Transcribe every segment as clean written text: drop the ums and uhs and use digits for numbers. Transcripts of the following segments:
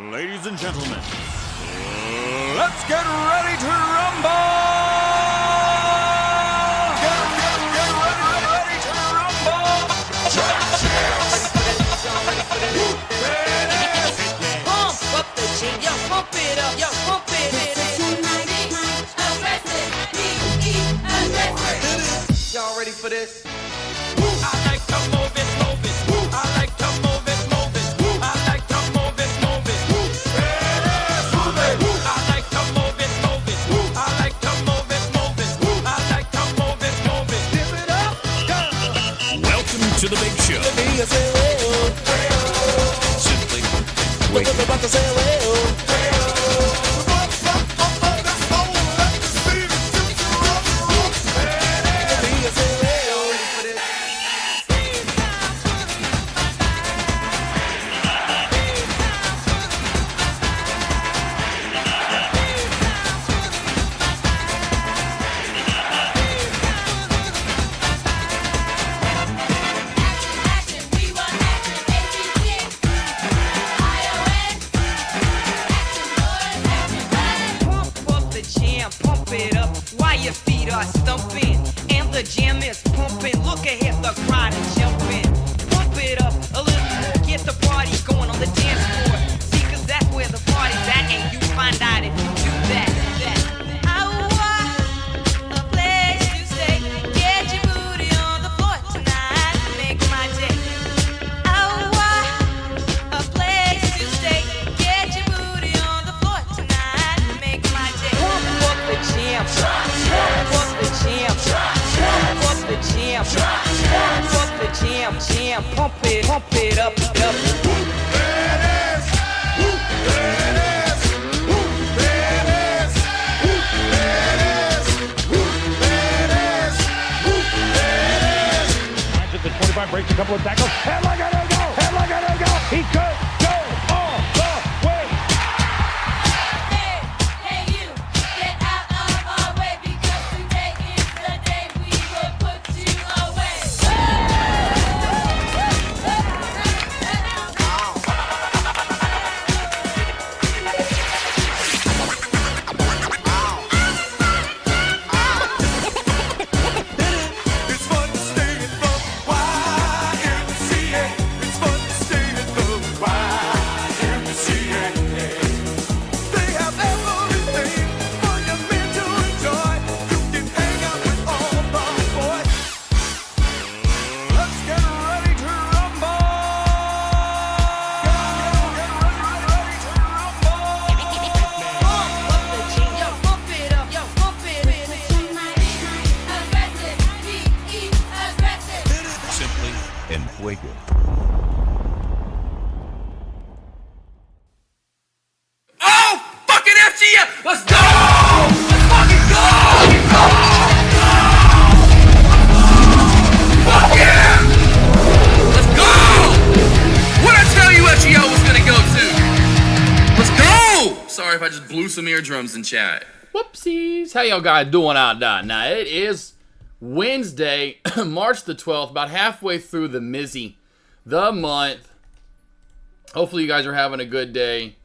Ladies and gentlemen, let's get ready to rumble! Get ready to rumble! Pump up the jam, yo, pump it up, yo, pump it. Y'all ready for this? I like to move it, move it. I like to move it, move it. I like to move it, move it. I like to move it, move it. I like to move it, move it. I like to move it, move it. Give it up, Welcome to the big show. Simply wait. Pump it up while your feet are stumping and the jam is pumping. Look ahead, the crowd is jumping. Pump it up a little more, get the party going on the dance floor. See, 'cause that's where the party's at, and you find out if you do that. I want a place to stay. Get your booty on the floor tonight, make my day. I want a place to stay. Get your booty on the floor tonight, make my day. Pump up the jam, pump up the jam, pump up the jam, pump up the jam, pump it up, At the 25, breaks a couple of tackles. Headlock at go! Headlock at go! He could go all the way! Hey, you, get out of our way because today is the day we will put you away. It's fun to stay in the YMCA. It's fun to stay in the YMCA. They have everything for your men to enjoy. You can hang out with all the boys. Let's get ready to rumble! Get ready to rumble! pump up the jam, yo, pump it up, yo, pump it. Aggressive, be aggressive. Simply en fuego. Oh, fucking FGF! Let's go! Let's fucking go! Fuck yeah! Let's go! What I tell you FGO was gonna go to? Let's go! Sorry if I just blew some eardrums in chat. Whoopsies. How y'all guys doing out there? Now, it is Wednesday, March the 12th, about halfway through the the month. Hopefully you guys are having a good day.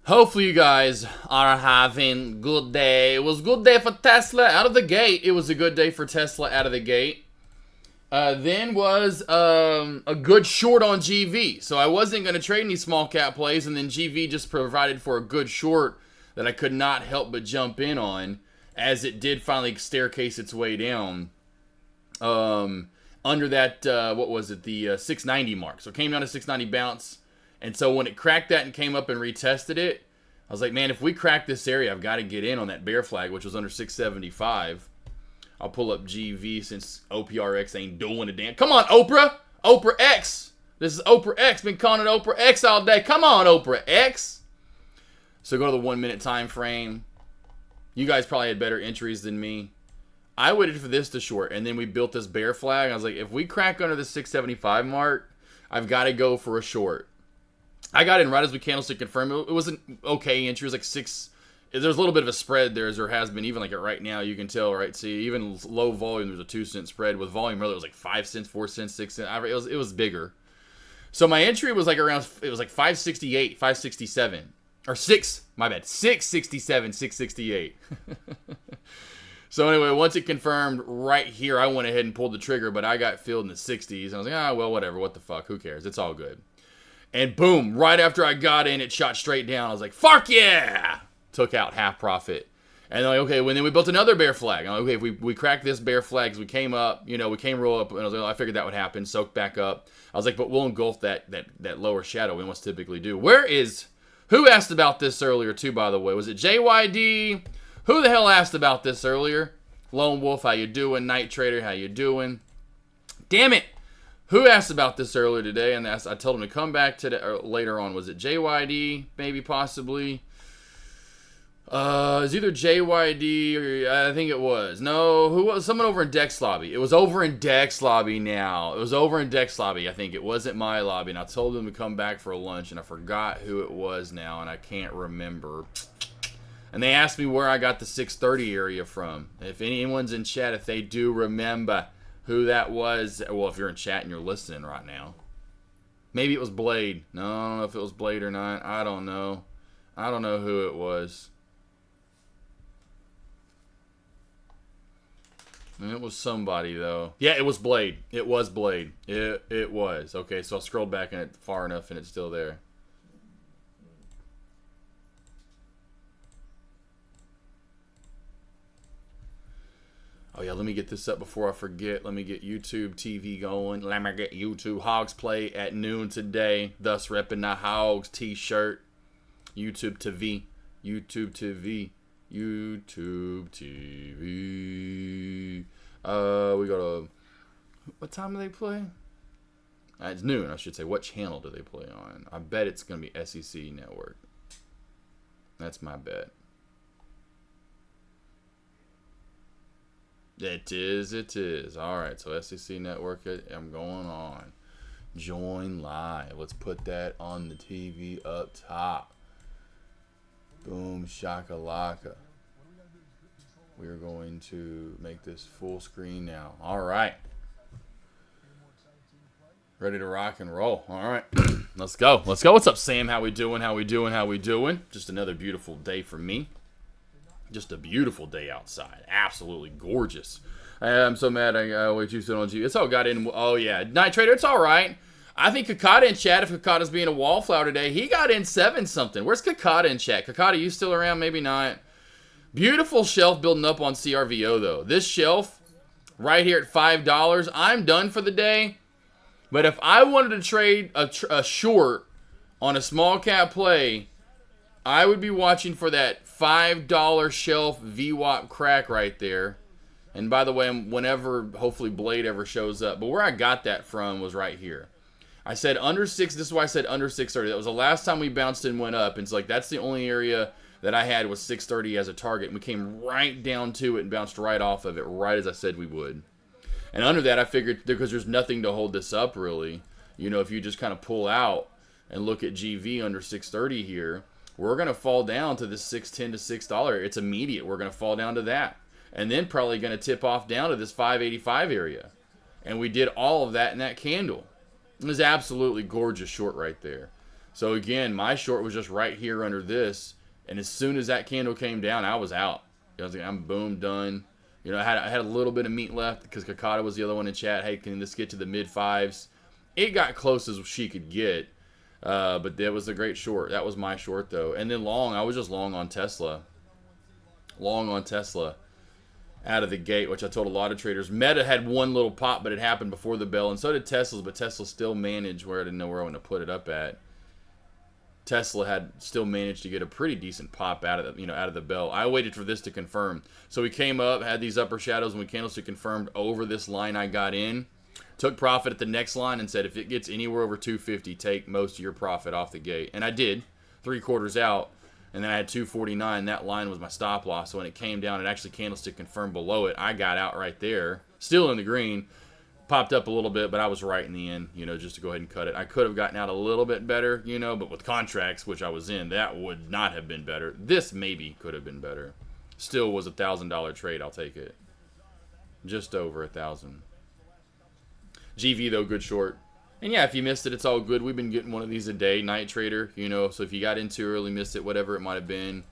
Hopefully you guys are having good day. It was a good day for Tesla out of the gate. It was a good day for Tesla out of the gate. Then was a good short on GV. So I wasn't going to trade any small cap plays, and then GV just provided for a good short that I could not help but jump in on, as it did finally staircase its way down under that, what was it, the 690 mark. So it came down to 690 bounce. And so when it cracked that and came up and retested it, I was like, man, if we crack this area, I've got to get in on that bear flag, which was under 675. I'll pull up GV since OPRX ain't doing a damn. Come on, Oprah! Oprah X! This is Oprah X. Been calling it Oprah X all day. Come on, Oprah X! So go to the 1 minute time frame. You guys probably had better entries than me. I waited for this to short, and then we built this bear flag. I was like, if we crack under the 675 mark, I've got to go for a short. I got in right as we candlestick confirmed. It was an okay entry. It was like 6 there's a little bit of a spread there, as there has been, even like right now, you can tell, right? See, even low volume, there's a 2-cent spread. With volume, really, it was like 5 cents, 4 cents, 6 cents. It was bigger. So my entry was like around, it was like 568, 567. Or 667, 668. So anyway, once it confirmed right here, I went ahead and pulled the trigger, but I got filled in the 60s. And I was like, well, whatever, what the fuck, who cares? It's all good. And boom, right after I got in, it shot straight down. I was like, fuck yeah! Took out half profit. And then, like, okay, then we built another bear flag. I'm like, okay, if we cracked this bear flag, because we came up, we came roll up, and I was like, I figured that would happen, soaked back up. I was like, but we'll engulf that lower shadow we must typically do. Who asked about this earlier, too, by the way? Was it JYD? Who the hell asked about this earlier? Lone Wolf, how you doing? Night Trader, how you doing? Damn it! Who asked about this earlier today? And I told him to come back today, or later on. Was it JYD? Maybe, possibly. It's either JYD or I think it was. No, who was? Someone over in Dex Lobby. It was over in Dex Lobby now. It was over in Dex Lobby, I think. It wasn't my lobby. And I told them to come back for lunch, and I forgot who it was now, and I can't remember. And they asked me where I got the 630 area from. If anyone's in chat, if they do remember who that was. Well, if you're in chat and you're listening right now. Maybe it was Blade. No, I don't know if it was Blade or not. I don't know. I don't know who it was. It was somebody, though. Yeah, it was Blade. It was Blade. It was. Okay, so I scrolled back and it far enough and it's still there. Oh, yeah, let me get this up before I forget. Let me get YouTube TV going. Let me get YouTube Hogs Play at noon today. Thus repping the Hogs t-shirt. YouTube TV. YouTube TV. YouTube TV. We go to... What time do they play? It's noon, I should say. What channel do they play on? I bet it's going to be SEC Network. That's my bet. It is. Alright, so SEC Network, I'm going on. Join live. Let's put that on the TV up top. Boom, shakalaka. We're going to make this full screen now. Alright. Ready to rock and roll. Alright. Let's go. Let's go. What's up, Sam? How we doing? How we doing? Just another beautiful day for me. Just a beautiful day outside. Absolutely gorgeous. I'm so mad I wait you sit on G. It's all got in. Oh, yeah. Night Trader, it's all right. I think Kakata in chat, if Kakata's being a wallflower today, he got in 7-something. Where's Kakata in chat? Kakata, you still around? Maybe not. Beautiful shelf building up on CRVO, though. This shelf right here at $5, I'm done for the day. But if I wanted to trade a short on a small cap play, I would be watching for that $5 shelf VWAP crack right there. And by the way, whenever, hopefully, Blade ever shows up. But where I got that from was right here. I said under 6, this is why I said under 630. That was the last time we bounced and went up. And it's like, that's the only area that I had was 630 as a target. And we came right down to it and bounced right off of it, right as I said we would. And under that, I figured, because there's nothing to hold this up, really. If you just kind of pull out and look at GV under 630 here, we're going to fall down to this $6.10 to $6. It's immediate. We're going to fall down to that. And then probably going to tip off down to this 585 area. And we did all of that in that candle. It was absolutely gorgeous short right there. So again, my short was just right here under this. And as soon as that candle came down, I was out. I was like, I'm boom, done. I had a little bit of meat left because Kakata was the other one in chat. Hey, can this get to the mid-5s? It got close as she could get. But that was a great short. That was my short, though. And then long, I was just long on Tesla. Long on Tesla out of the gate, which I told a lot of traders. Meta had one little pop, but it happened before the bell. And so did Tesla's, but Tesla still managed where I didn't know where I want to put it up at. Tesla had still managed to get a pretty decent pop out of the, out of the bell. I waited for this to confirm. So we came up, had these upper shadows, and we candlestick confirmed over this line I got in. Took profit at the next line and said, if it gets anywhere over 250, take most of your profit off the gate. And I did, 3/4 out. And then I had 249. That line was my stop loss. So when it came down, it actually candlestick confirmed below it. I got out right there, still in the green. Popped up a little bit, but I was right in the end, just to go ahead and cut it. I could have gotten out a little bit better, but with contracts, which I was in, that would not have been better. This maybe could have been better. Still was $1,000 trade. I'll take it. Just over 1,000. GV though, good short. And yeah, if you missed it, it's all good. We've been getting one of these a day, night trader, so if you got in too early, missed it, whatever it might have been,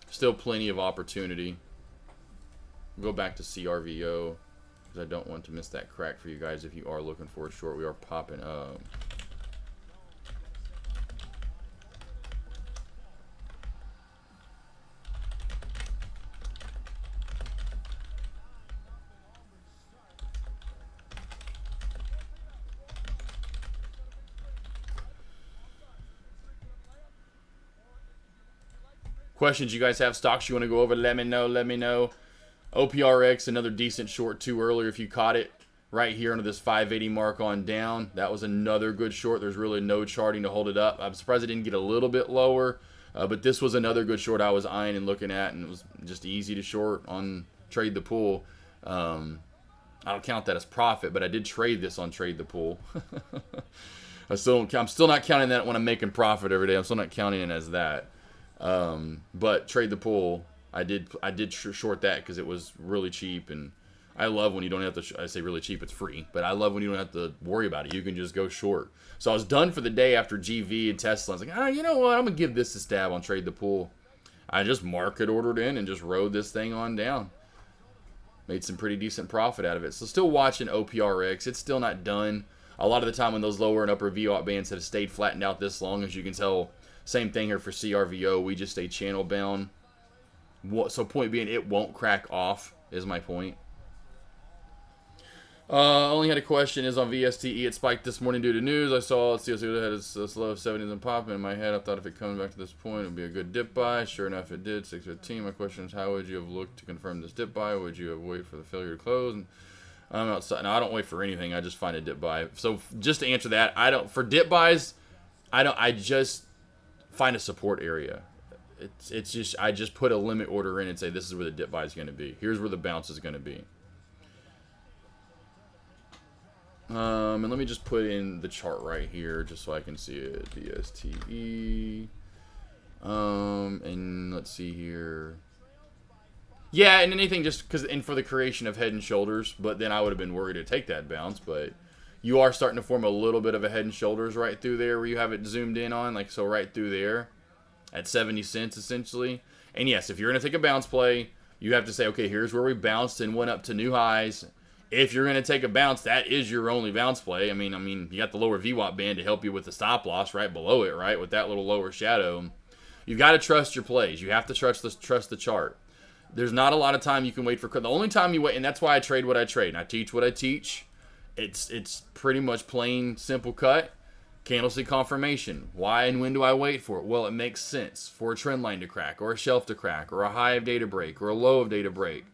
still plenty of opportunity. Go back to CRVO, because I don't want to miss that crack for you guys if you are looking for a short. We are popping up. Questions you guys have, stocks you want to go over, let me know. OPRX, another decent short too earlier if you caught it right here under this 580 mark on down. That was another good short. There's really no charting to hold it up. I'm surprised it didn't get a little bit lower, but this was another good short I was eyeing and looking at, and it was just easy to short on Trade the Pool. I don't count that as profit, but I did trade this on Trade the Pool. I'm still not counting that when I'm making profit every day. I'm still not counting it as that. But Trade the Pool, I did short that because it was really cheap, and I love when you don't have to, I say really cheap, it's free, but I love when you don't have to worry about it. You can just go short. So I was done for the day after GV and Tesla. I was like, you know what? I'm going to give this a stab on Trade the Pool. I just market ordered in and just rode this thing on down. Made some pretty decent profit out of it. So still watching OPRX. It's still not done. A lot of the time when those lower and upper VWAP bands have stayed flattened out this long, as you can tell, same thing here for CRVO. We just stay channel bound. So point being, it won't crack off, is my point. Only had a question, is on VSTE. It spiked this morning due to news. I saw it had its low 70s and popping in my head. I thought if it comes back to this point, it would be a good dip buy. Sure enough, it did. 615. My question is, how would you have looked to confirm this dip buy? Would you have waited for the failure to close? And I'm outside. Now, I don't wait for anything. I just find a dip buy. So just to answer that, for dip buys, I just find a support area. It's just, I just put a limit order in and say, this is where the dip buy is going to be. Here's where the bounce is going to be. And let me just put in the chart right here just so I can see it. VSTE. And let's see here. Yeah, and anything just because, and for the creation of Head and Shoulders, but then I would have been worried to take that bounce, but you are starting to form a little bit of a Head and Shoulders right through there where you have it zoomed in on, like so right through there at 70 cents essentially. And yes, if you're going to take a bounce play, you have to say, okay, here's where we bounced and went up to new highs. If you're going to take a bounce, that is your only bounce play. I mean, you got the lower VWAP band to help you with the stop loss right below it, right? With that little lower shadow. You've got to trust your plays. You have to trust the chart. There's not a lot of time you can wait for. The only time you wait, and that's why I trade what I trade. And I teach what I teach. It's pretty much plain, simple cut. Candlestick confirmation. Why and when do I wait for it? Well, it makes sense for a trend line to crack, or a shelf to crack, or a high of day to break, or a low of day to break.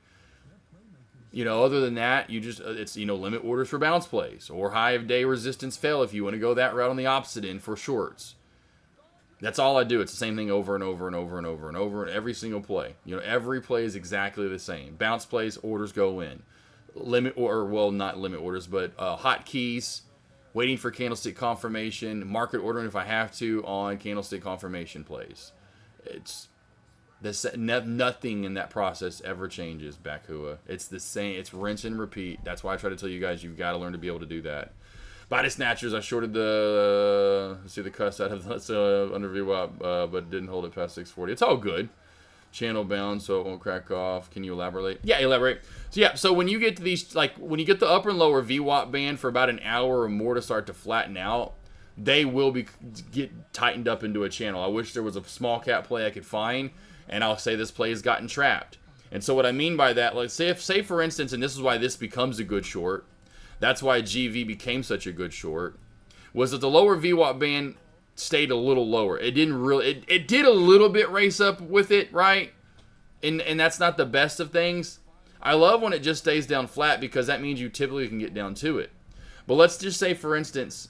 Other than that, you just, it's, limit orders for bounce plays, or high of day resistance fail if you want to go that route on the opposite end for shorts. That's all I do. It's the same thing over and over and over and over and over in every single play. Every play is exactly the same. Bounce plays, orders go in. Not limit orders, but hot keys, waiting for candlestick confirmation, market ordering if I have to on candlestick confirmation plays. Nothing in that process ever changes, Bakua. It's the same. It's rinse and repeat. That's why I try to tell you guys you've got to learn to be able to do that. Body snatchers, I shorted the cuss out of the under VWAP, but didn't hold it past 640. It's all good. Channel bound, so it won't crack off. Can you elaborate? Yeah, elaborate. So when you get to these, when you get the upper and lower VWAP band for about an hour or more to start to flatten out, they will get tightened up into a channel. I wish there was a small cap play I could find, and I'll say this play has gotten trapped. And so what I mean by that, like say for instance, and this is why this becomes a good short, that's why GV became such a good short, was that the lower VWAP band stayed a little lower. It didn't really, it did a little bit race up with it, right? And that's not the best of things. I love when it just stays down flat because that means you typically can get down to it. But let's just say, for instance,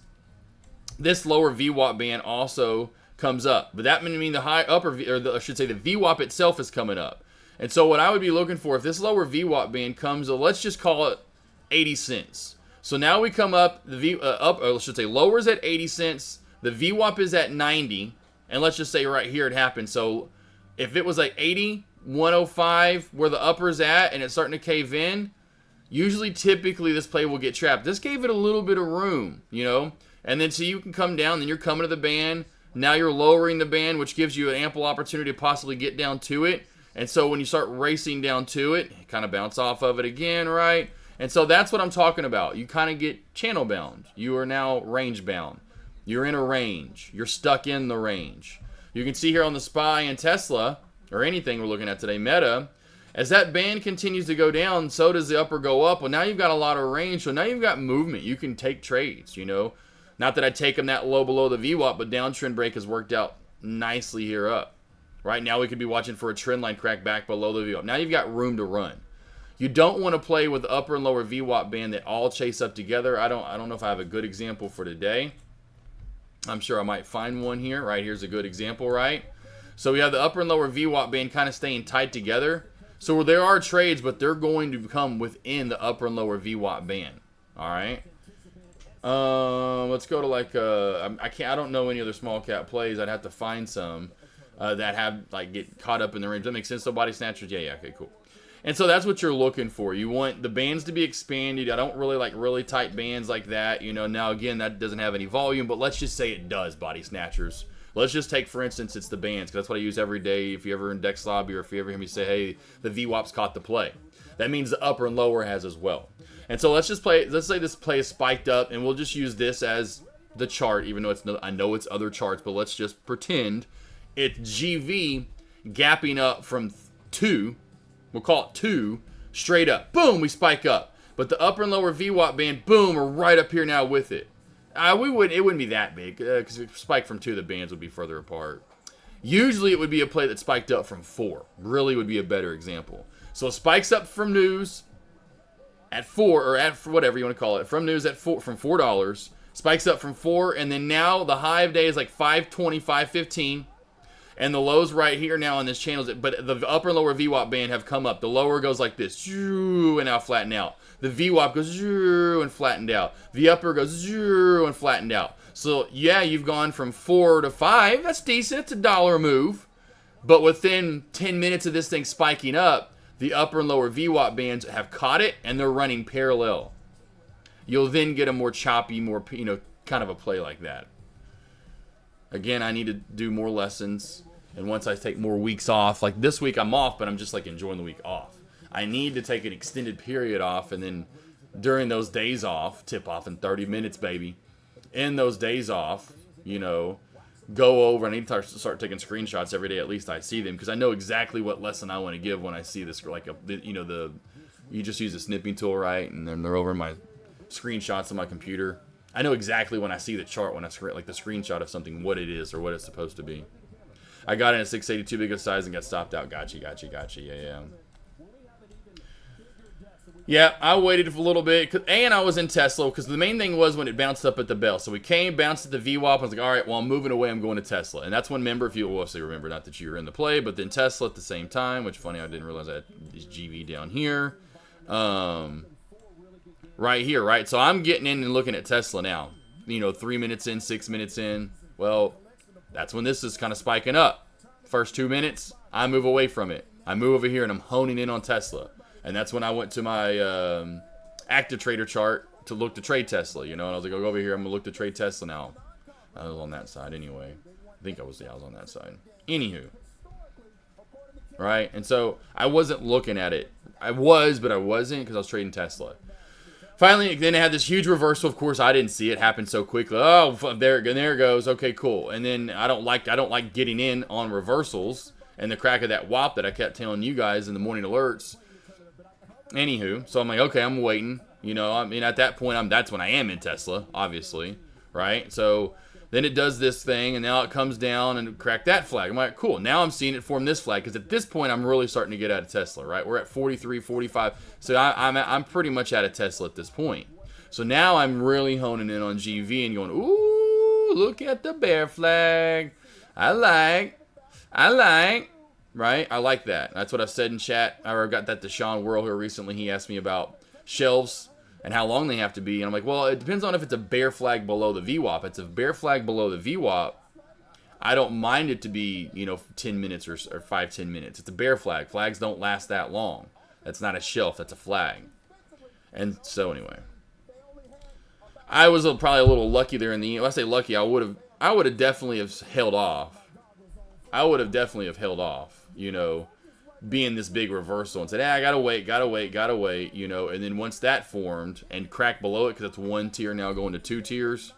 this lower VWAP band also comes up, but that would mean the high upper, I should say the VWAP itself is coming up. And so what I would be looking for, if this lower VWAP band comes, let's just call it 80 cents. So now we come up, I should say lowers at 80 cents. The VWAP is at 90. And let's just say right here it happened. So if it was like 80, 105 where the upper's at and it's starting to cave in, usually typically this play will get trapped. This gave it a little bit of room, you know. And then so you can come down, then you're coming to the band. Now you're lowering the band, which gives you an ample opportunity to possibly get down to it. And so when you start racing down to it, you kind of bounce off of it again, right? And so that's what I'm talking about. You kind of get channel bound. You are now range bound. You're in a range. You're stuck in the range. You can see here on the SPY and Tesla, or anything we're looking at today, Meta, as that band continues to go down, so does the upper go up. Well, now you've got a lot of range, so now you've got movement. You can take trades, you know. Not that I take them that low below the VWAP, but downtrend break has worked out nicely here up. Right now we could be watching for a trend line crack back below the VWAP. Now you've got room to run. You don't want to play with the upper and lower VWAP band that all chase up together. I don't know if I have a good example for today. I'm sure I might find one here. Right here's a good example, right? So we have the upper and lower VWAP band kind of staying tight together. So there are trades, but they're going to come within the upper and lower VWAP band. All right. Let's go to like I don't know any other small cap plays. I'd have to find some that have like get caught up in the range. That makes sense. So body snatchers, yeah, okay, cool. And so that's what you're looking for. You want the bands to be expanded. I don't really like really tight bands like that. You know, now again, that doesn't have any volume, but let's just say it does, body snatchers. Let's just take, for instance, it's the bands, because that's what I use every day. If you ever in Dex Lobby or if you ever hear me say, hey, the VWAP's caught the play. That means the upper and lower has as well. And so let's say this play is spiked up, and we'll just use this as the chart, even though I know it's other charts, but let's just pretend it's GV gapping up from 2. We'll call it 2, straight up. Boom, we spike up. But the upper and lower VWAP band, boom, are right up here now with it. It wouldn't be that big, because if it spiked from 2, the bands would be further apart. Usually it would be a play that spiked up from 4. Really would be a better example. So it spikes up from news at 4, or at whatever you want to call it, from news at 4, from $4, spikes up from 4, and then now the high of day is like 520, 515. And the lows right here now on this channel, but the upper and lower VWAP band have come up. The lower goes like this, and now flatten out. The VWAP goes and flattened out. The upper goes and flattened out. So yeah, you've gone from 4 to 5. That's decent. It's a dollar move. But within 10 minutes of this thing spiking up, the upper and lower VWAP bands have caught it, and they're running parallel. You'll then get a more choppy, more, kind of a play like that. Again, I need to do more lessons. And once I take more weeks off, like this week I'm off, but I'm just like enjoying the week off. I need to take an extended period off, and then during those days off, tip off in 30 minutes, baby. In those days off, go over. I need to start taking screenshots every day. At least I see them, because I know exactly what lesson I want to give when I see this. Like you just use the snipping tool, right? And then they're over my screenshots on my computer. I know exactly when I see the chart, when I like the screenshot of something, what it is or what it's supposed to be. I got in at 682 big of size and got stopped out. Gotcha. Yeah. Yeah, I waited for a little bit, and I was in Tesla, because the main thing was when it bounced up at the bell. So we bounced at the VWAP, and I was like, all right, well, I'm moving away, I'm going to Tesla. And that's when, if you obviously remember, not that you were in the play, but then Tesla at the same time, which funny, I didn't realize I had this GV down here. Right here, right? So I'm getting in and looking at Tesla now. 3 minutes in, 6 minutes in. Well, that's when this is kind of spiking up. First 2 minutes, I move away from it. I move over here, and I'm honing in on Tesla. And that's when I went to my active trader chart to look to trade Tesla, and I was like, I'll go over here, I'm going to look to trade Tesla now. I was on that side anyway. I think I was on that side. Anywho. Right? And so I wasn't looking at it. I was, but I wasn't, because I was trading Tesla. Finally, then it had this huge reversal. Of course, I didn't see it happen so quickly. Oh, there it goes. Okay, cool. And then I don't like getting in on reversals and the crack of that WAP that I kept telling you guys in the morning alerts. Anywho, so I'm like, okay, I'm waiting. At that point, that's when I am in Tesla, obviously, right? So then it does this thing, and now it comes down and crack that flag. I'm like, cool. Now I'm seeing it form this flag, because at this point, I'm really starting to get out of Tesla, right? We're at 43, 45. So I'm pretty much out of Tesla at this point. So now I'm really honing in on GV and going, ooh, look at the bear flag. I like. Right? I like that. That's what I've said in chat. I got that to Sean Worrell here recently. He asked me about shelves. and how long they have to be. And I'm like, well, it depends on if it's a bear flag below the VWAP. It's a bear flag below the VWAP. I don't mind it to be, 10 minutes or 5-10 minutes. It's a bear flag. Flags don't last that long. That's not a shelf. That's a flag. And so anyway, I was probably a little lucky there in the end. When I say lucky, I would have definitely have held off. I would have definitely have held off, being this big reversal and said, I gotta wait, and then once that formed and cracked below it, because it's one tier now going to 2 tiers.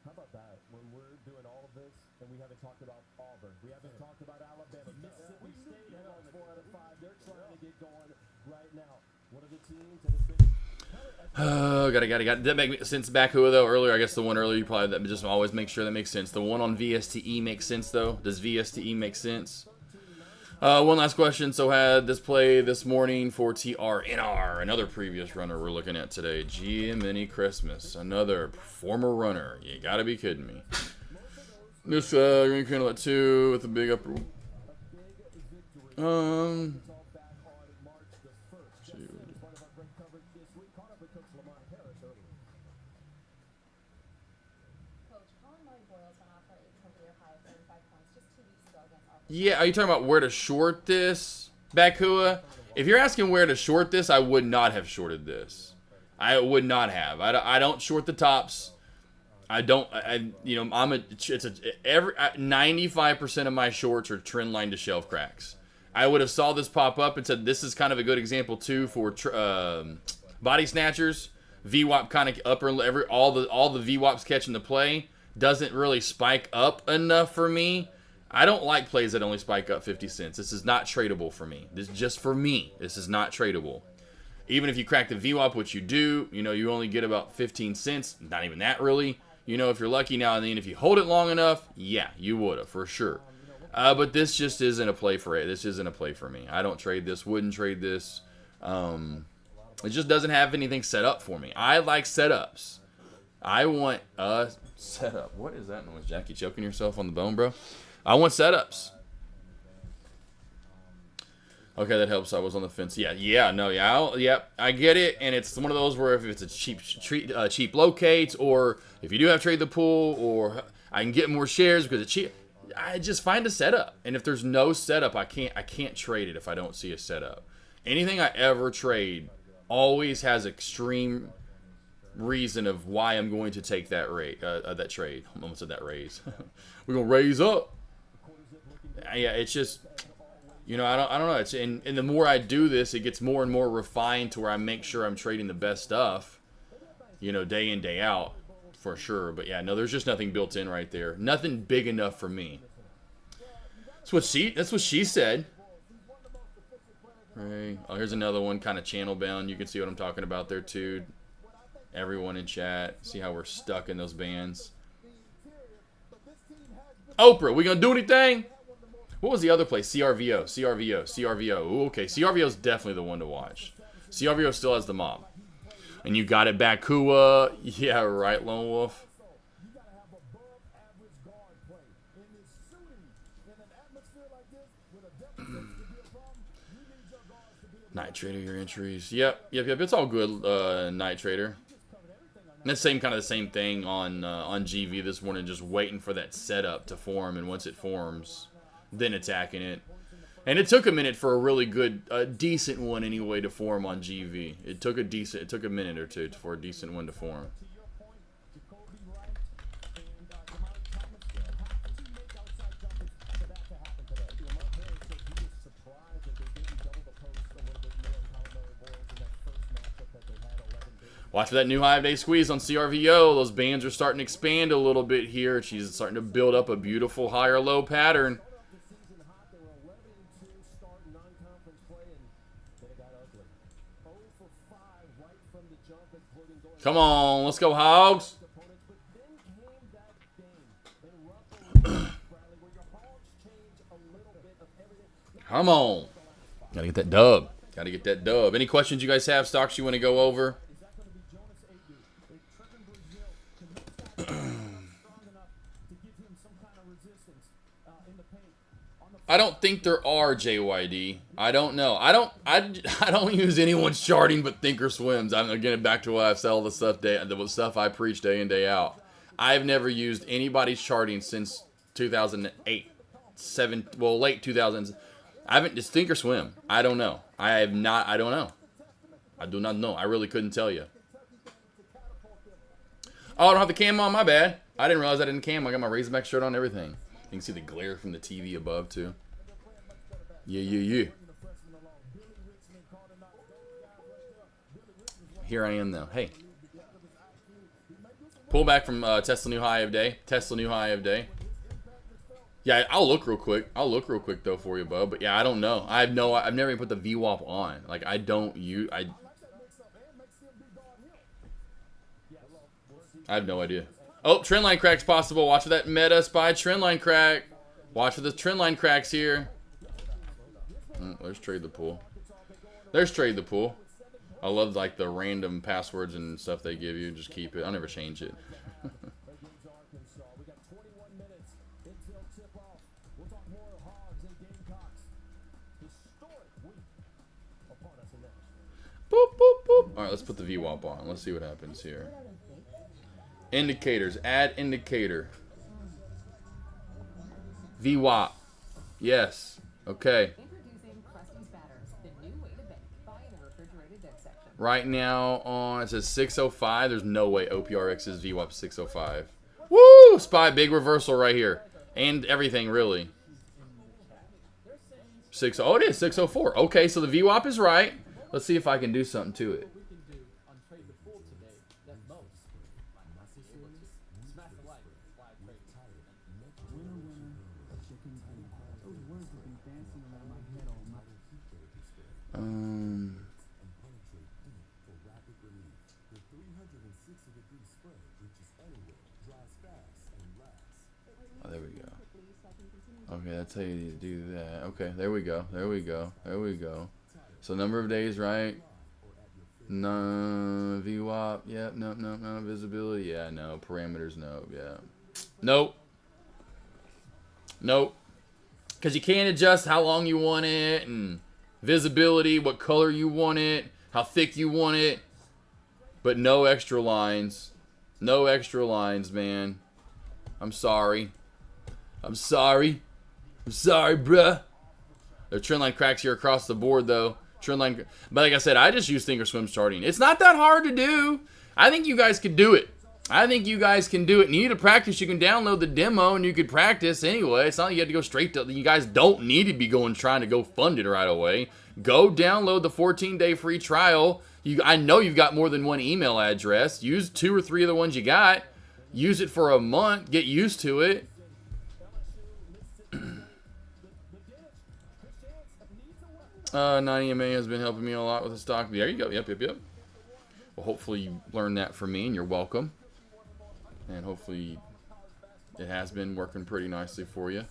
How about that? When we're doing all of this, and we haven't talked about Auburn, we haven't talked about Alabama, Mississippi State had lost 4 out of 5. They're trying to get going right now. One of the teams that has been. Oh, got it. Did that make sense, Bakua, though? Earlier, I guess the one earlier, you probably just always make sure that makes sense. The one on VSTE makes sense, though. Does VSTE make sense? One last question. So had this play this morning for TRNR, another previous runner we're looking at today. Jiminy Christmas, another former runner. You gotta be kidding me. This green candle at 2 with a big upper. Yeah, are you talking about where to short this, Bakua? If you're asking where to short this, I would not have shorted this. I would not have. I don't short the tops. I don't. It's every 95% of my shorts are trend line to shelf cracks. I would have saw this pop up and said this is kind of a good example too for body snatchers. VWAP kind of upper all the VWAPs catching the play doesn't really spike up enough for me. I don't like plays that only spike up 50 cents. This is not tradable for me. This is just for me. This is not tradable. Even if you crack the VWAP, which you do, you only get about 15 cents. Not even that really. If you're lucky now and then, if you hold it long enough, yeah, you would have for sure. But this just isn't a play for it. This isn't a play for me. I don't trade this. Wouldn't trade this. It just doesn't have anything set up for me. I like setups. I want a setup. What is that noise, Jackie? Choking yourself on the bone, bro? I want setups. Okay, that helps. I was on the fence. Yeah, I get it. And it's one of those where if it's a cheap locates, or if you do have trade the pool, or I can get more shares because it's cheap. I just find a setup. And if there's no setup, I can't trade it if I don't see a setup. Anything I ever trade always has extreme reason of why I'm going to take that that trade. I almost said that raise. We're gonna raise up. Yeah, it's just, I don't know. It's and the more I do this, it gets more and more refined to where I make sure I'm trading the best stuff, day in, day out, for sure. But yeah, no, there's just nothing built in right there. Nothing big enough for me. That's what she said. Right. Oh, here's another one, kind of channel bound. You can see what I'm talking about there too. Everyone in chat, see how we're stuck in those bands. Oprah, we gonna do anything? What was the other place? CRVO. Ooh, okay, CRVO is definitely the one to watch. CRVO still has the mob. And you got it, Bakua. Yeah, right, Lone Wolf. Night Trader, your entries. Yep. It's all good, Night Trader. And that's kind of the same thing on GV this morning, just waiting for that setup to form, and once it forms, then attacking it. And it took a minute for a really good, decent one anyway to form on GV. It took a minute or two for a decent one to form. Watch for that new 5-day squeeze on CRVO. Those bands are starting to expand a little bit here. She's starting to build up a beautiful higher low pattern. Come on, let's go, Hogs. Come on. Gotta get that dub. Gotta get that dub. Any questions you guys have, stocks you want to go over? I don't think there are, JYD. I don't know. I don't use anyone's charting but Thinkorswim's. I'm getting back to what I've said all the stuff I preach day in, day out. I've never used anybody's charting since 2008, late 2000s. I haven't. It's Thinkorswim. I don't know. I have not. I don't know. I do not know. I really couldn't tell you. Oh, I don't have the cam on. My bad. I didn't realize I didn't cam. I got my Razorback shirt on and everything. You can see the glare from the TV above, too. Yeah. Here I am, though. Hey. Pull back from Tesla new high of day. Tesla new high of day. Yeah, I'll look real quick. Though, for you, bub. But, yeah, I don't know. I've never even put the VWAP on. Like, I don't use... I have no idea. Oh, trendline crack's possible. Watch for that meta spy trendline crack. Watch for the trendline cracks here. There's trade the pool. There's trade the pool. I love like the random passwords and stuff they give you. Just keep it. I'll never change it. Boop, boop, boop. All right, let's put the VWAP on. Let's see what happens here. Indicators. Add indicator. VWAP. Yes. Okay. Right now on, it says 605. There's no way OPRX is VWAP 605. Woo! Spy, big reversal right here. And everything, really. Oh, it is 604. Okay, so the VWAP is right. Let's see if I can do something to it. Oh, there we go. Okay, that's how you do that. Okay, there we go. There we go. There we go. So number of days, right? No VWAP. Yeah, no. Visibility. Yeah, no. Parameters, no. Yeah. Nope. Because you can't adjust how long you want it and visibility, what color you want it, how thick you want it. But no extra lines. No extra lines, man. I'm sorry. I'm sorry, bruh. There are trendline cracks here across the board, though. Trendline, but like I said, I just use Thinkorswim charting. It's not that hard to do. I think you guys could do it. And you need to practice. You can download the demo and you could practice anyway. It's not like you have to go straight to. You guys don't need to be trying to go fund it right away. Go download the 14-day free trial. I know you've got more than one email address. Use 2 or 3 of the ones you got. Use it for a month. Get used to it. 90MA has been helping me a lot with the stock. There you go. Yep. Well, hopefully you learned that from me, and you're welcome. And hopefully it has been working pretty nicely for you.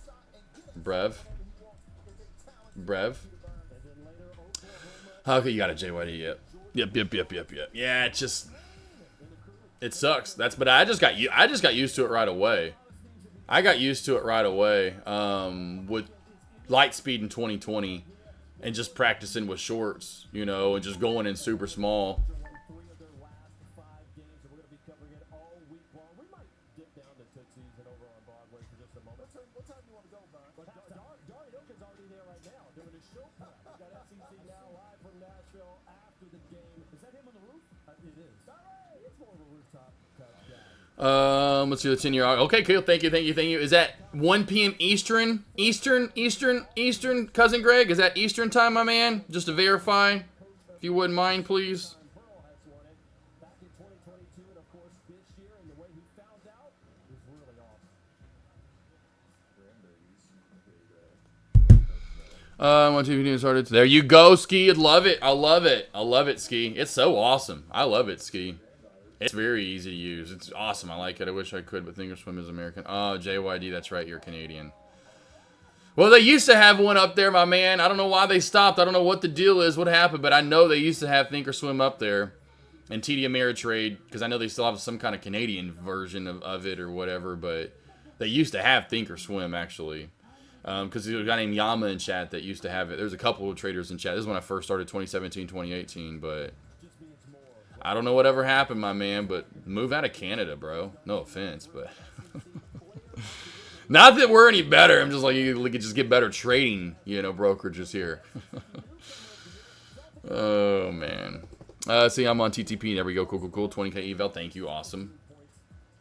Brev. Okay, you got it, JYD. Yep. Yeah, it sucks. But I just got used to it right away. With Lightspeed in 2020 and just practicing with shorts, and just going in super small. Let's do the 10-year. Okay, cool. Thank you. Is that 1 p.m. Eastern, Cousin Greg? Is that Eastern time, my man? Just to verify, if you wouldn't mind, please. I want to get started. There you go, Ski. I love it, Ski. It's so awesome. I love it, Ski. It's very easy to use. It's awesome. I like it. I wish I could, but Thinkorswim is American. Oh, JYD, that's right. You're Canadian. Well, they used to have one up there, my man. I don't know why they stopped. I don't know what the deal is, what happened, but I know they used to have Thinkorswim up there. And TD Ameritrade, because I know they still have some kind of Canadian version of it or whatever, but they used to have Thinkorswim, actually. Because there's a guy named Yama in chat that used to have it. There's a couple of traders in chat. This is when I first started, 2017, 2018, but I don't know whatever happened, my man, but move out of Canada, bro. No offense, but... Not that we're any better. I'm just like, you could just get better trading, brokerages here. Oh, man. See, I'm on TTP. There we go. Cool. 20K eval. Thank you. Awesome.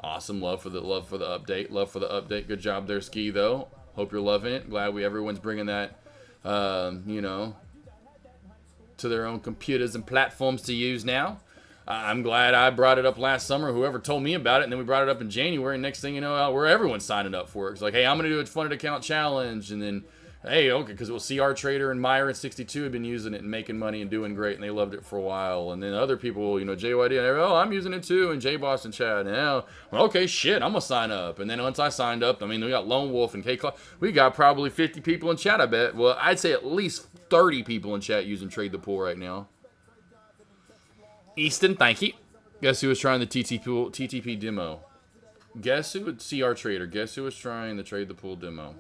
Love for the update. Love for the update. Good job there, Ski, though. Hope you're loving it. Glad everyone's bringing that, to their own computers and platforms to use now. I'm glad I brought it up last summer. Whoever told me about it, and then we brought it up in January. And next thing you know, where everyone's signing up for it. It's like, hey, I'm going to do a funded account challenge. And then, hey, okay, because it was CR Trader and Meyer and 62 had been using it and making money and doing great, and they loved it for a while. And then other people, JYD, oh, I'm using it too, and J Boston Chad. Well, okay, shit, I'm going to sign up. And then once I signed up, we got Lone Wolf and K Clark. We got probably 50 people in chat, I bet. Well, I'd say at least 30 people in chat using Trade the Pool right now. Easton, thank you. Guess who was trying the TTP demo? Guess who would CR Trader? Guess who was trying the Trade the Pool demo?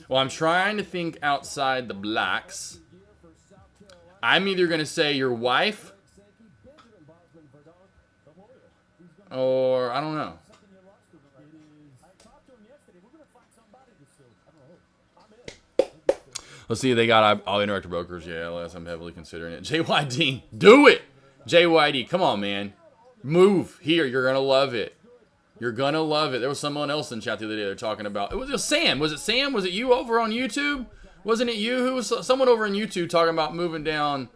Well, I'm trying to think outside the blocks. I'm either going to say your wife, or I don't know. Let's see if they got all interactive brokers. Yeah, LS, I'm heavily considering it. JYD, do it! JYD, come on, man. Move here. You're going to love it. You're going to love it. There was someone else in chat the other day they're talking about. It was Sam. Was it Sam? Was it you over on YouTube? Wasn't it you? Who was someone over on YouTube talking about moving down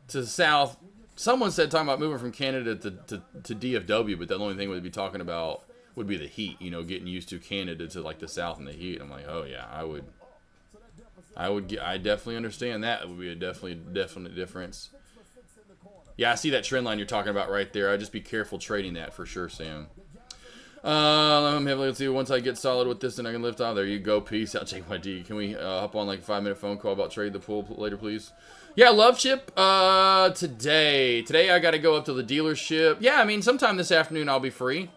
to the south? Someone said talking about moving from Canada to DFW, but the only thing we'd be talking about would be the heat, getting used to Canada to like the south and the heat. I'm like, oh yeah, I definitely understand that. It would be a definite difference. Yeah, I see that trend line you're talking about right there. I'd just be careful trading that for sure, Sam. Let's see. Once I get solid with this, then I can lift off. There you go. Peace out, JYD. Can we hop on like a 5-minute phone call about Trade the Pool later, please? Yeah, Love Chip. Today I got to go up to the dealership. Yeah, sometime this afternoon I'll be free.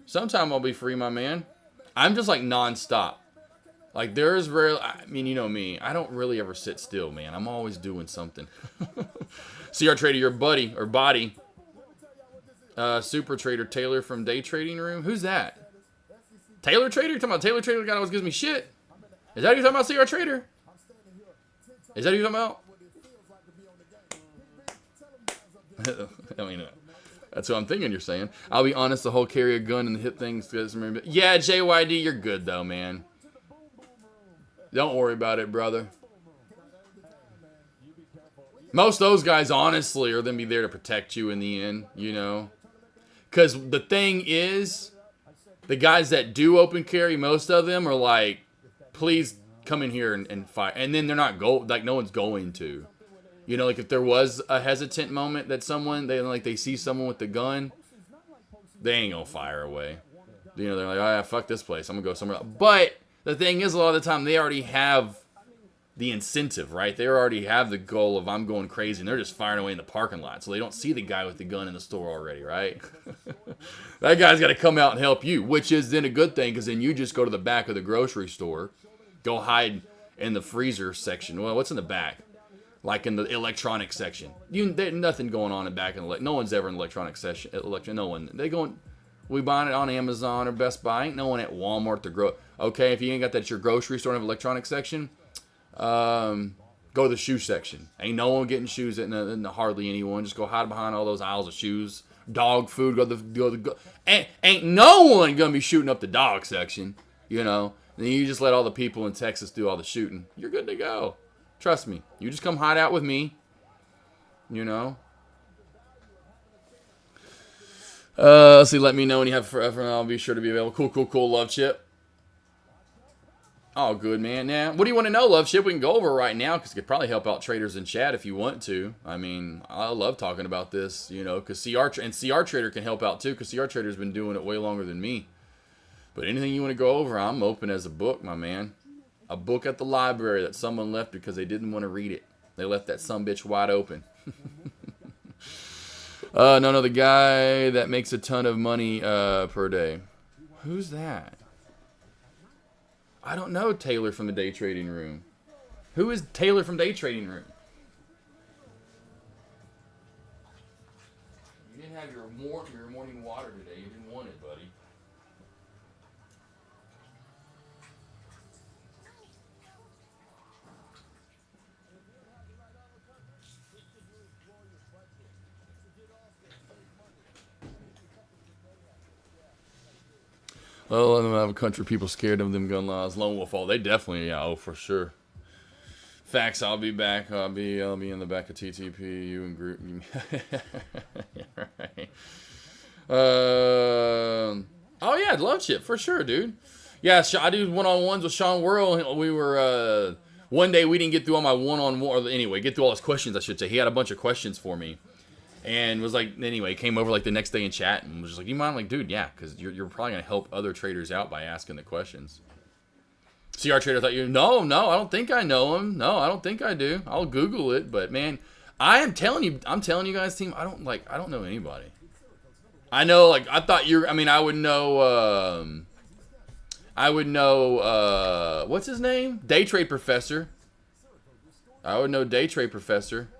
Sometime I'll be free, my man. I'm just like nonstop. Like there's rarely, you know me. I don't really ever sit still, man. I'm always doing something. CR Trader, your buddy or body. Super Trader Taylor from Day Trading Room. Who's that? Taylor Trader? You talking about Taylor Trader? The guy that always gives me shit. Is that who you're talking about, CR Trader? Is that who you're talking about? That's what I'm thinking you're saying. I'll be honest, the whole carry a gun and hit things. Yeah, JYD, you're good though, man. Don't worry about it, brother. Most of those guys, honestly, are going to be there to protect you in the end, Because the thing is, the guys that do open carry, most of them are like, please come in here and fight. And then they're not no one's going to. Like if there was a hesitant moment that they see someone with the gun, they ain't going to fire away. They're like, oh, yeah, fuck this place. I'm going to go somewhere else. But the thing is, a lot of the time, they already have the incentive, right? They already have the goal of I'm going crazy, and they're just firing away in the parking lot. So they don't see the guy with the gun in the store already, right? That guy's got to come out and help you, which is then a good thing, because then you just go to the back of the grocery store, go hide in the freezer section. Well, what's in the back? Like in the electronics section. There's nothing going on in the back. No one's ever in the electronics section. No one. We buying it on Amazon or Best Buy. Ain't no one at Walmart. Okay, if you ain't got that at your grocery store and have electronics section, go to the shoe section. Ain't no one getting shoes in hardly anyone. Just go hide behind all those aisles of shoes. Dog food. Ain't no one gonna be shooting up the dog section. Then you just let all the people in Texas do all the shooting. You're good to go. Trust me. You just come hide out with me. Let's see. Let me know when you have forever, and I'll be sure to be available. Cool. Love Chip. Oh, good, man. Yeah. What do you want to know, Love Chip? We can go over it right now because it could probably help out traders in chat if you want to. I love talking about this, because CR Trader can help out too because CR Trader's been doing it way longer than me. But anything you want to go over, I'm open as a book, my man. A book at the library that someone left because they didn't want to read it. They left that sumbitch wide open. No, the guy that makes a ton of money per day. Who's that? I don't know Taylor from the Day Trading Room. Who is Taylor from Day Trading Room? You didn't have your morning water today. You didn't want it, buddy. Well, I have a country people scared of them gun laws. Lone Wolf, oh, they definitely, yeah, oh, for sure. Facts, I'll be back. I'll be in the back of TTP. You and group. Yeah, right. Oh yeah, love chip for sure, dude. Yeah, I do one-on-ones with Sean Worrell. We were one day we didn't get through all my one-on-one. Anyway, get through all his questions. I should say he had a bunch of questions for me. And was like, anyway, came over like the next day in chat and was just like, you mind? Like, dude, yeah, because you're probably going to help other traders out by asking the questions. CR Trader thought no, I don't think I know him. No, I don't think I do. I'll Google it. But man, I'm telling you guys, team, I don't know anybody. I know, like, I thought I would know, what's his name? Day Trade Professor. I would know Day Trade Professor.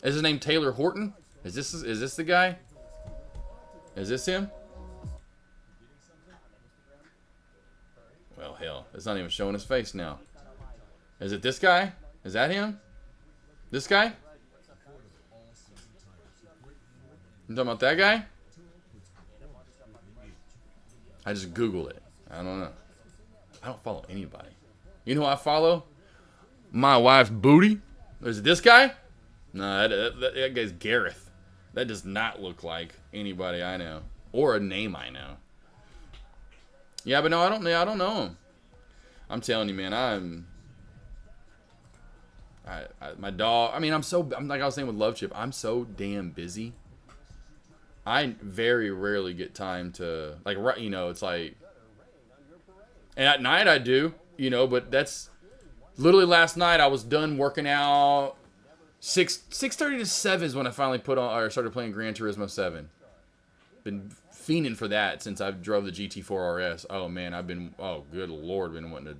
Is his name Taylor Horton? Is this the guy? Is this him? Well, hell, it's not even showing his face now. Is it this guy? Is that him? This guy? You talking about that guy? I just Googled it. I don't know. I don't follow anybody. You know who I follow? My wife's booty. Is it this guy? No, that guy's Gareth. That does not look like anybody I know or a name I know. Yeah, but no, I don't know him. I'm telling you, man, my dog. I mean, I'm like I was saying with Love Chip. I'm so damn busy. I very rarely get time to it's like, and at night I do, but that's literally last night I was done working out. 6:30 to 7 is when I finally started playing Gran Turismo 7. Been fiending for that since I drove the GT4 RS. Oh man, good lord, been wanting to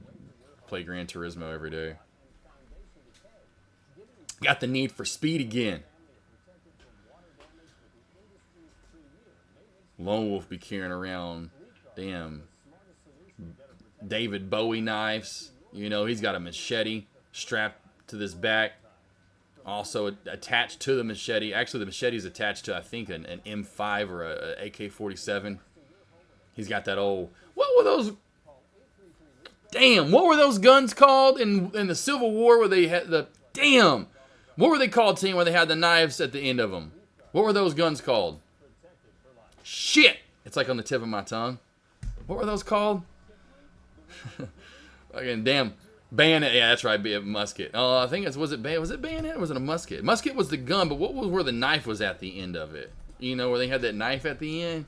play Gran Turismo every day. Got the need for speed again. Lone Wolf be carrying around damn David Bowie knives. He's got a machete strapped to this back. Also attached to the machete. Actually, the machete is attached to, I think, an M5 or a AK47. He's got that old... What were those... Damn, what were those guns called in the Civil War where they had the... Damn! What were they called, team, where they had the knives at the end of them? What were those guns called? Shit! It's like on the tip of my tongue. What were those called? Fucking damn... Bayonet, yeah, that's right, musket. Oh, I think was it bayonet or was it a musket? Musket was the gun, but what was where the knife was at the end of it? Where they had that knife at the end?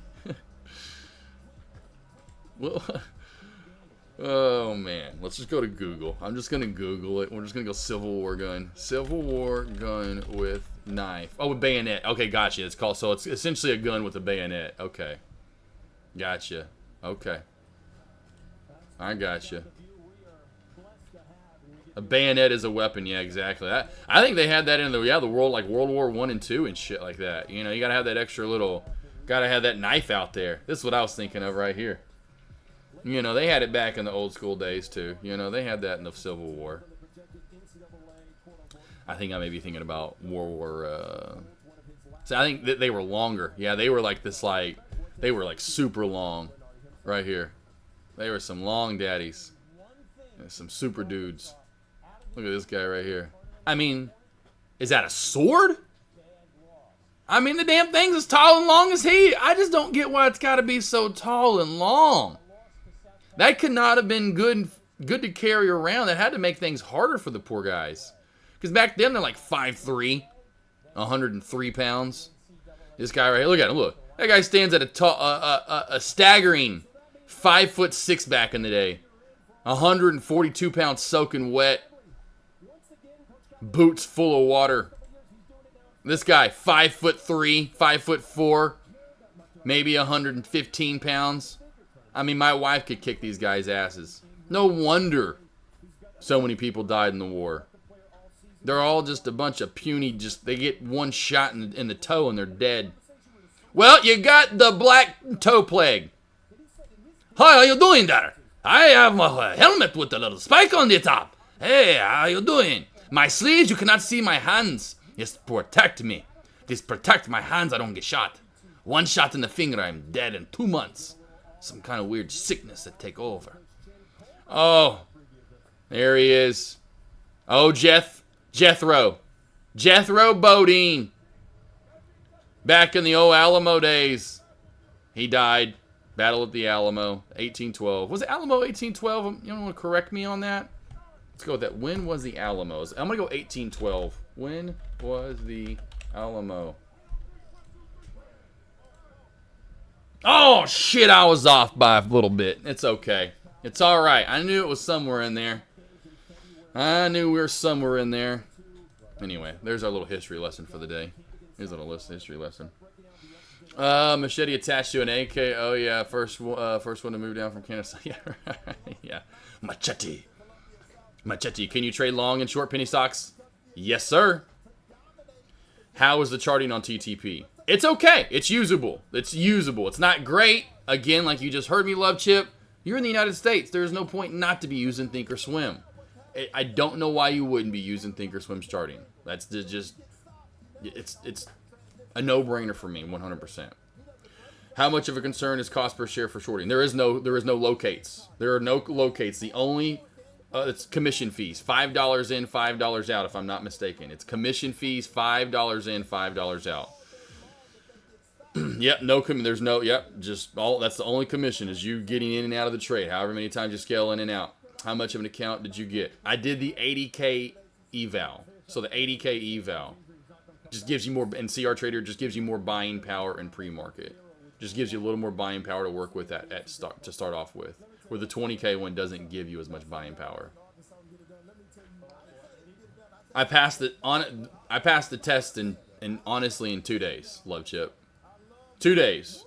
Well, oh man, let's just go to Google. I'm just gonna Google it. We're just gonna go Civil War gun. Civil War gun with knife. Oh, with bayonet. Okay, gotcha. It's called, so it's essentially a gun with a bayonet. Okay. Gotcha. Okay. I gotcha. A bayonet is a weapon, yeah, exactly. I think they had that in the world, like World War I and II and shit like that. You gotta have that extra little, gotta have that knife out there. This is what I was thinking of right here. They had it back in the old school days too. They had that in the Civil War. I think I may be thinking about World War. So I think that they were longer. Yeah, they were like this, they were like super long, right here. They were some long daddies, and some super dudes. Look at this guy right here. I mean, is that a sword? I mean, the damn thing's as tall and long as he. I just don't get why it's got to be so tall and long. That could not have been good to carry around. That had to make things harder for the poor guys. Because back then, they're like 5'3", 103 pounds. This guy right here, look at him, look. That guy stands at a staggering 5'6" back in the day. 142 pounds soaking wet. Boots full of water. This guy, 5'3", 5'4", maybe 115 pounds. I mean, my wife could kick these guys' asses. No wonder so many people died in the war. They're all just a bunch of puny, they get one shot in the toe and they're dead. Well, you got the black toe plague. Hi, how you doing there? I have a helmet with a little spike on the top. Hey, how you doing? My sleeves, you cannot see my hands. Just protect me. Just protect my hands, I don't get shot. One shot in the finger, I'm dead in 2 months. Some kind of weird sickness that take over. Oh, there he is. Oh, Jethro Bodine. Back in the old Alamo days. He died. Battle at the Alamo, 1812. Was it Alamo 1812? You don't want to correct me on that? Let's go with that. When was the Alamos? I'm going to go 1812. When was the Alamo? Oh, shit, I was off by a little bit. It's okay. It's all right. I knew it was somewhere in there. I knew we were somewhere in there. Anyway, there's our little history lesson for the day. Here's a little history lesson. Machete attached to an AK. Oh, yeah. First one to move down from Canada. Yeah, right. Yeah. Machete. Can you trade long and short penny stocks? Yes, sir. How is the charting on TTP? It's okay. It's usable. It's not great. Again, like you just heard me, Love Chip. You're in the United States. There's no point not to be using Thinkorswim. I don't know why you wouldn't be using Thinkorswim's charting. That's just... It's a no-brainer for me, 100%. How much of a concern is cost per share for shorting? There is no locates. There are no locates. The only it's commission fees. $5 in, $5 out, if I'm not mistaken. It's commission fees, $5 in, $5 out. Yep, there's no, just all, that's the only commission is you getting in and out of the trade, however many times you scale in and out. How much of an account did you get? I did the 80K eval. So the 80K eval just gives you more, and CR Trader just gives you more buying power in pre-market. Just gives you a little more buying power to work with to start off with. Where the 20K one doesn't give you as much buying power. I passed the test in honestly in 2 days, Love Chip. 2 days.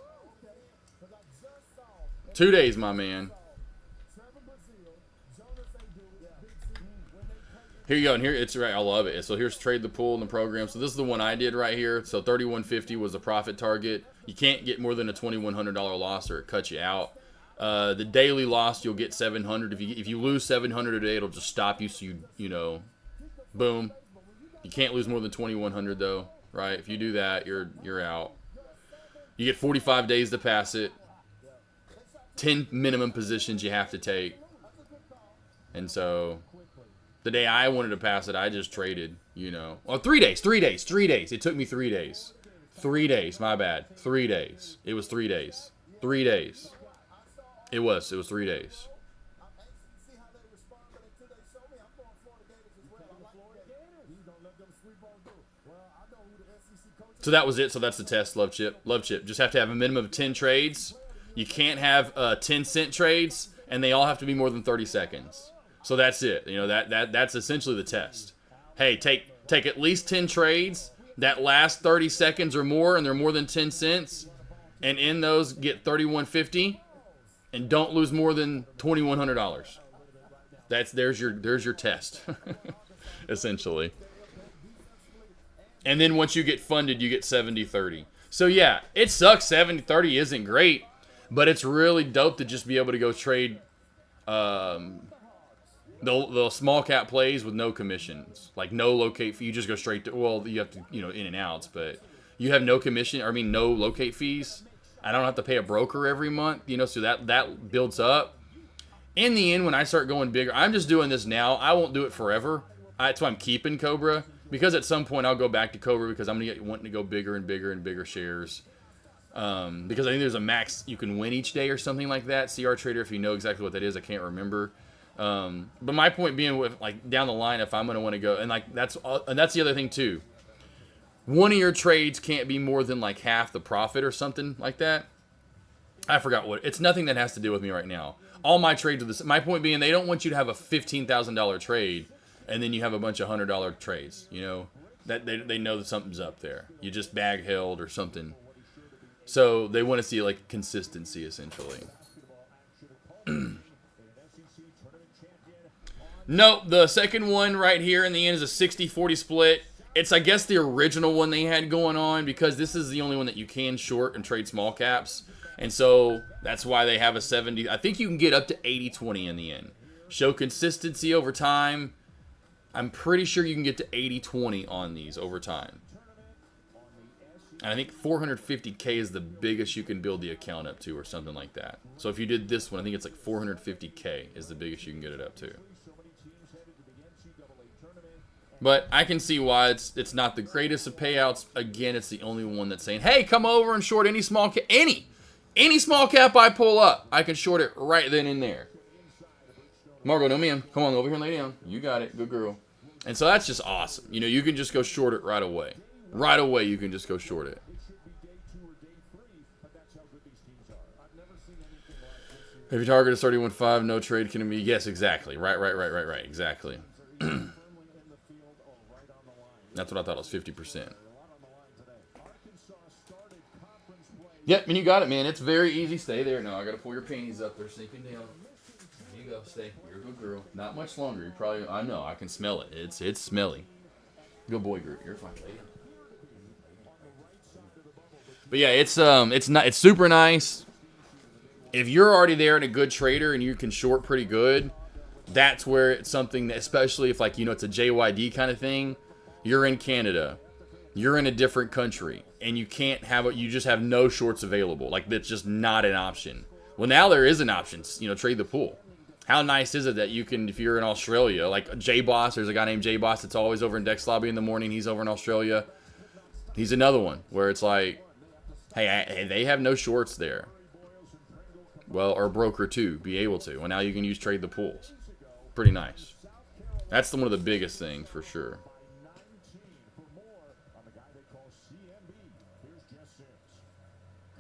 2 days, my man. Here you go, and here it's right. I love it. So here's trade the pool in the program. So this is the one I did right here. So 3150 was the profit target. You can't get more than a $2,100 loss, or it cuts you out. The daily loss, you'll get 700. If you lose 700 a day, it'll just stop you. So you know, boom. You can't lose more than 2,100 though, right? If you do that, you're out. You get 45 days to pass it. 10 minimum positions you have to take. And so the day I wanted to pass it, I just traded, you know. Well, 3 days. It took me 3 days. 3 days, my bad. 3 days. It was 3 days. 3 days. It was 3 days. So that was it. So that's the test, Love Chip. Love Chip. Just have to have a minimum of 10 trades. You can't have 10-cent trades, and they all have to be more than 30 seconds. So that's it. You know, that's essentially the test. Hey, take at least 10 trades that last 30 seconds or more, and they're more than 10 cents, and in those get 3150, and don't lose more than $2,100. There's your test, essentially. And then once you get funded, you get 70-30. So yeah, it sucks. 70-30 isn't great, but it's really dope to just be able to go trade the small cap plays with no commissions, like no locate fee. You just go straight to, well, you have to, you know, in and outs, but you have no commission. No locate fees. I don't have to pay a broker every month, you know, so that builds up. In the end, when I start going bigger, I'm just doing this now. I won't do it forever. That's why I'm keeping Cobra, because at some point I'll go back to Cobra because I'm wanting to go bigger and bigger and bigger shares. Because I think there's a max you can win each day or something like that. CR Trader, if you know exactly what that is, I can't remember. But my point being, with like down the line, if I'm going to want to go, and like that's the other thing too. one of your trades can't be more than like half the profit or something like that. I forgot what. It's nothing that has to do with me right now. All my trades are this. My point being, they don't want you to have a $15,000 trade and then you have a bunch of $100 trades. You know, that they know that something's up there. You just bag held or something. So they want to see like consistency essentially. Nope, the second one right here in the end is a 60-40 split. It's, I guess, the original one they had going on because this is the only one that you can short and trade small caps. And so that's why they have a 70. I think you can get up to 80-20 in the end. Show consistency over time. I'm pretty sure you can get to 80-20 on these over time. And I think 450K is the biggest you can build the account up to or something like that. So if you did this one, I think it's like 450K is the biggest you can get it up to. But I can see why it's not the greatest of payouts. Again, it's the only one that's saying, hey, come over and short any small cap. Any small cap I pull up, I can short it right then and there. Margo, no man. Come on, over here and lay down. You got it. Good girl. And so that's just awesome. You know, you can just go short it right away. Right away, you can just go short it. If your target is 31.5, no trade can be. Yes, exactly. Right. Exactly. That's what I thought. It was 50%. Yep, and you got it, man. It's very easy. Stay there. No, I got to pull your panties up. They're sinking down. There you go. Stay. You're a good girl. Not much longer. You probably. I know. I can smell it. It's smelly. Good boy, Groot. You're fine, lady. But yeah, it's super nice. If you're already there and a good trader and you can short pretty good, that's where it's something that, especially if like, you know, it's a JYD kind of thing. You're in Canada, you're in a different country, and you can't have it. You just have no shorts available. Like, that's just not an option. Well, now there is an option. You know, trade the pool. How nice is it that you can, if you're in Australia, like J-Boss, there's a guy named J-Boss that's always over in Dex Lobby in the morning. He's over in Australia. He's another one where it's like, hey, they have no shorts there. Well, or broker too, be able to. Well, now you can use trade the pools. Pretty nice. That's one of the biggest things for sure.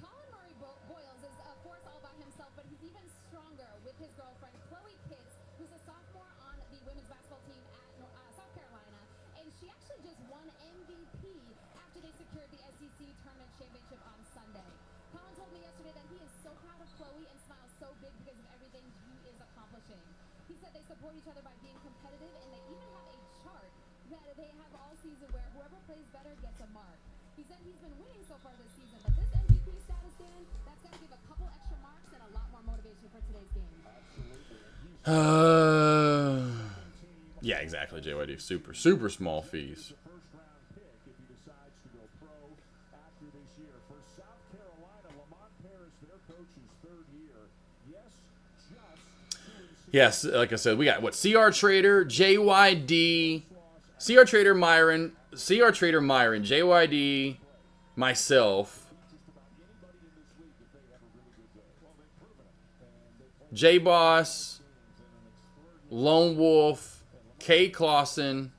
Colin Murray Boyles is a force all by himself, but he's even stronger with his girlfriend, Chloe Pitts, who's a sophomore on the women's basketball team at South Carolina. And she actually just won MVP after they secured the SEC Tournament Championship on Sunday. Colin told me yesterday that he is so proud of Chloe and smiles so big because of everything he is accomplishing. He said they support each other by being competitive, and they even have a chart that they have all season where whoever plays better gets a mark. He said he's been winning so far this season, but this MVP status, Dan, that's got to give a couple extra marks and a lot more motivation for today's game. Yeah, exactly. JYD, super small fees. Yes, like I said, we got what? CR Trader, JYD, CR Trader Myron, JYD, myself, J-Boss, Lone Wolf, K. Clausen.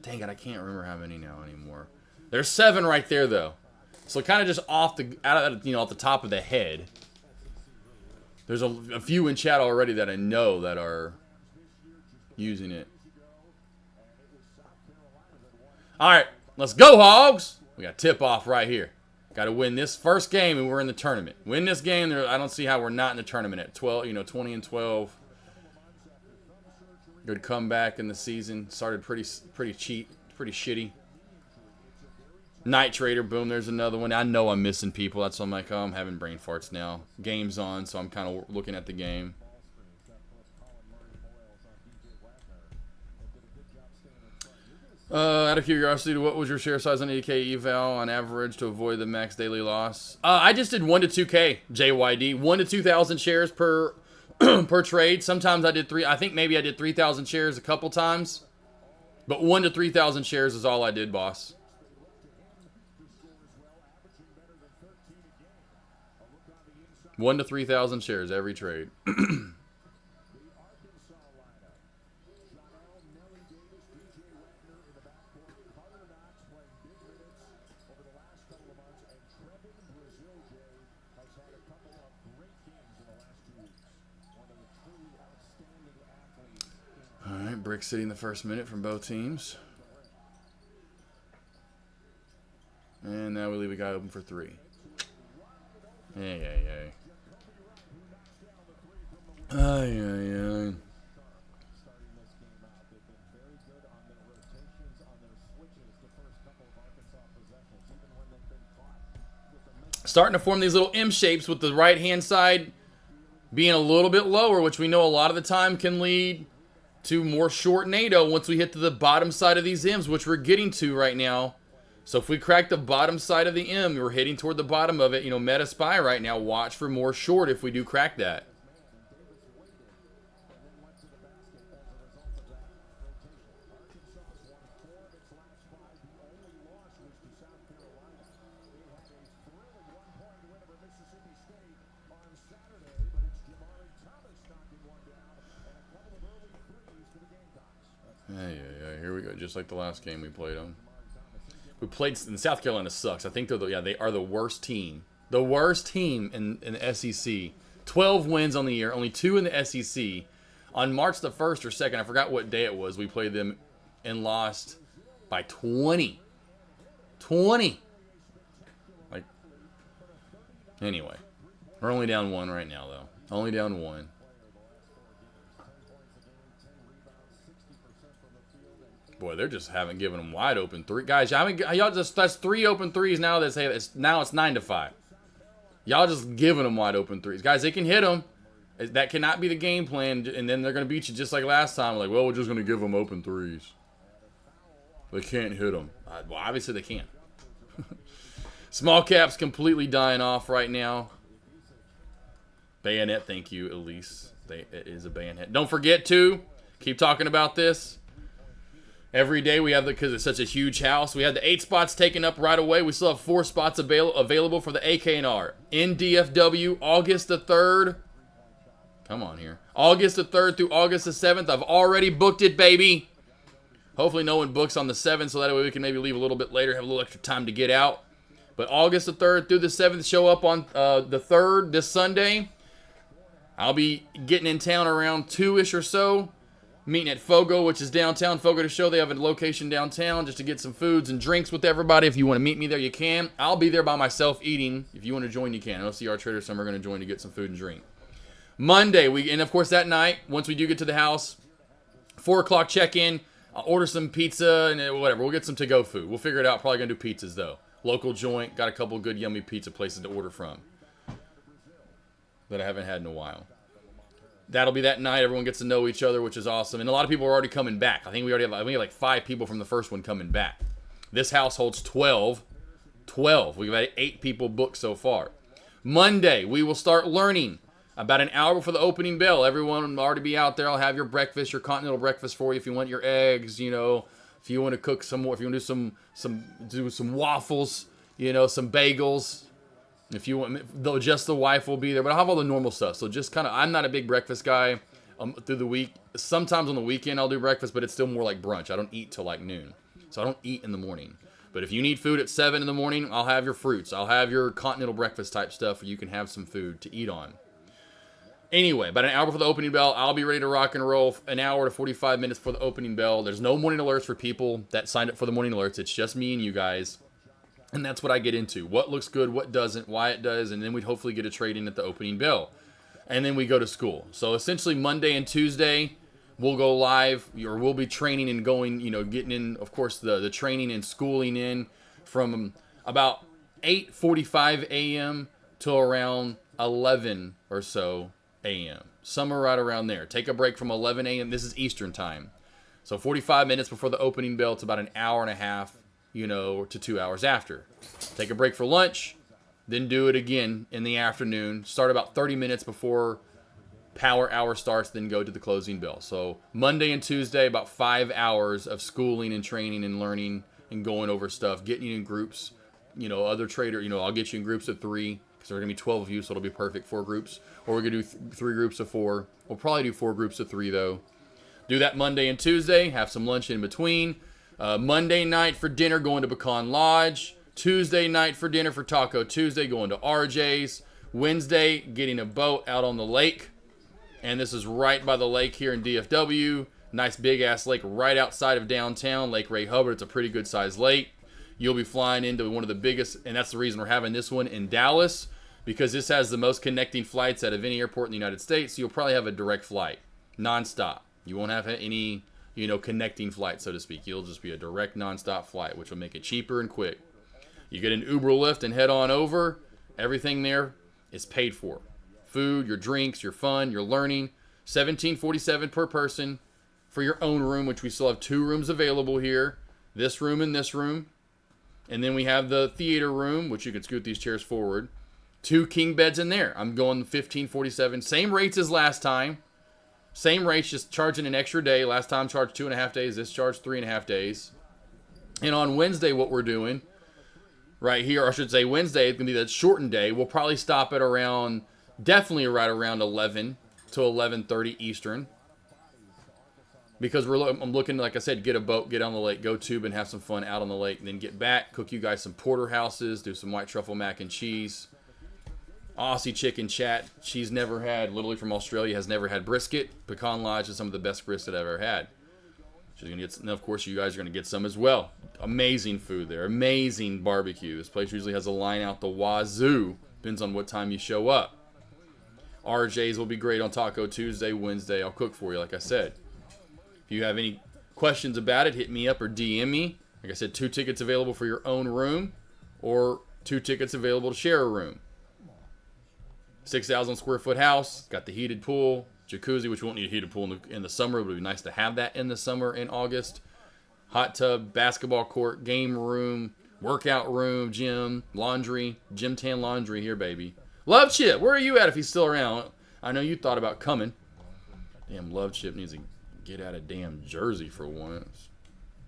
Dang it, I can't remember how many now anymore. There's 7 right there though. So kind of just off the off the top of the head. There's a few in chat already that I know that are using it. All right, let's go, Hogs. We got tip off right here. Got to win this first game, and we're in the tournament. Win this game, I don't see how we're not in the tournament at 12. 20-12. Good comeback in the season. Started pretty shitty. Night Trader, boom, there's another one. I know I'm missing people. That's why I'm like, oh, I'm having brain farts now. Game's on, so I'm kind of looking at the game. Out of curiosity, what was your share size on 80K eval on average to avoid the max daily loss? I just did 1 to 2K, JYD. 1 to 2,000 shares per per trade. Sometimes I did 3. I think maybe I did 3,000 shares a couple times. But 1 to 3,000 shares is all I did, boss. 1 to 3,000 shares every trade. Brick City in the first minute from both teams. And now we leave a guy open for 3. Ay. Starting to form these little M shapes with the right-hand side being a little bit lower, which we know a lot of the time can lead to more short NATO once we hit to the bottom side of these M's, which we're getting to right now. So if we crack the bottom side of the M, we're heading toward the bottom of it. You know, meta spy right now. Watch for more short if we do crack that. Here we go. Just like the last game we played them. We played, and South Carolina sucks. I think they are the worst team. The worst team in the SEC. 12 wins on the year, only 2 in the SEC. On March the 1st or 2nd, I forgot what day it was, we played them and lost by 20. 20. Like, anyway. We're only down 1 right now, though. Only down 1. Boy, they're just haven't given them wide open 3. Guys, y'all just, that's 3 open 3s now. Now it's 9-5. Y'all just giving them wide open 3s. Guys, they can hit them. That cannot be the game plan, and then they're going to beat you just like last time. Like, well, we're just going to give them open 3s. They can't hit them. Well, obviously they can. Small caps completely dying off right now. Bayonet, thank you, Elise. It is a bayonet. Don't forget to keep talking about this. Every day we have because it's such a huge house. We had the 8 spots taken up right away. We still have 4 spots available for the AK&R. In DFW, August the 3rd. Come on here. August the 3rd through August the 7th. I've already booked it, baby. Hopefully no one books on the 7th, so that way we can maybe leave a little bit later, have a little extra time to get out. But August the 3rd through the 7th, show up on the 3rd, this Sunday. I'll be getting in town around 2-ish or so. Meeting at Fogo, which is downtown. Fogo to show they have a location downtown just to get some foods and drinks with everybody. If you want to meet me there, you can. I'll be there by myself eating. If you want to join, you can. LCR Trader Summer are going to join to get some food and drink. Monday, and of course that night, once we do get to the house, 4 o'clock check-in. I'll order some pizza and whatever. We'll get some to-go food. We'll figure it out. Probably going to do pizzas, though. Local joint. Got a couple good, yummy pizza places to order from that I haven't had in a while. That'll be that night. Everyone gets to know each other, which is awesome. And a lot of people are already coming back. I think we have like 5 people from the first one coming back. This house holds 12. 12. We've had 8 people booked so far. Monday, we will start learning about an hour before the opening bell. Everyone will already be out there. I'll have your breakfast, your continental breakfast for you. If you want your eggs, you know, if you want to cook some more, if you want to do some waffles, you know, some bagels. If you want, though, just the wife will be there, but I'll have all the normal stuff. So just kind of, I'm not a big breakfast guy through the week. Sometimes on the weekend I'll do breakfast, but it's still more like brunch. I don't eat till like noon, so I don't eat in the morning. But if you need food at 7 in the morning, I'll have your fruits. I'll have your continental breakfast type stuff where you can have some food to eat on. Anyway, about an hour before the opening bell, I'll be ready to rock and roll. An hour to 45 minutes before the opening bell. There's no morning alerts for people that signed up for the morning alerts. It's just me and you guys. And that's what I get into. What looks good, what doesn't, why it does, and then we'd hopefully get a trade in at the opening bell. And then we go to school. So essentially Monday and Tuesday, we'll go live, or we'll be training and going, you know, getting in, of course, the training and schooling in from about 8:45 a.m. till around 11 or so a.m. Somewhere right around there. Take a break from 11 a.m. This is Eastern time. So 45 minutes before the opening bell. It's about an hour and a half, you know, to 2 hours after. Take a break for lunch, then do it again in the afternoon. Start about 30 minutes before power hour starts, then go to the closing bell. So Monday and Tuesday, about 5 hours of schooling and training and learning and going over stuff, getting you in groups. You know, other trader, you know, I'll get you in groups of 3 because there are going to be 12 of you, so it'll be perfect 4 groups. Or we're going to do 3 groups of 4. We'll probably do 4 groups of 3, though. Do that Monday and Tuesday. Have some lunch in between. Monday night for dinner, going to Pecan Lodge. Tuesday night for dinner for Taco Tuesday, going to RJ's. Wednesday, getting a boat out on the lake. And this is right by the lake here in DFW. Nice big-ass lake right outside of downtown, Lake Ray Hubbard. It's a pretty good-sized lake. You'll be flying into one of the biggest, and that's the reason we're having this one in Dallas, because this has the most connecting flights out of any airport in the United States. So you'll probably have a direct flight, nonstop. You won't have any, connecting flight, so to speak. You'll just be a direct, nonstop flight, which will make it cheaper and quick. You get an Uber Lyft and head on over. Everything there is paid for. Food, your drinks, your fun, your learning. $17.47 per person for your own room, which we still have 2 rooms available here. This room and this room. And then we have the theater room, which you can scoot these chairs forward. 2 king beds in there. I'm going $15.47. Same rates as last time. Same rates, just charging an extra day. Last time charged 2.5 days. This charged 3.5 days. And on Wednesday, what we're doing right here, or I should say Wednesday, it's going to be that shortened day. We'll probably stop at around, definitely right around 11 to 11:30 Eastern. Because I'm looking, like I said, get a boat, get on the lake, go tube, and have some fun out on the lake. And then get back, cook you guys some porterhouses, do some white truffle mac and cheese. Aussie chicken chat. She's never had, literally from Australia, has never had brisket. Pecan Lodge is some of the best brisket I've ever had. She's gonna get, and of course, you guys are going to get some as well. Amazing food there. Amazing barbecue. This place usually has a line out the wazoo. Depends on what time you show up. RJ's will be great on Taco Tuesday, Wednesday. I'll cook for you, like I said. If you have any questions about it, hit me up or DM me. Like I said, 2 tickets available for your own room or 2 tickets available to share a room. 6,000 square foot house. Got the heated pool, jacuzzi, which we won't need a heated pool in the summer. It would be nice to have that in the summer in August. Hot tub, basketball court, game room, workout room, gym, laundry, gym tan laundry here, baby. Love Chip, where are you at if he's still around? I know you thought about coming. Damn, Love Chip needs to get out of damn Jersey for once.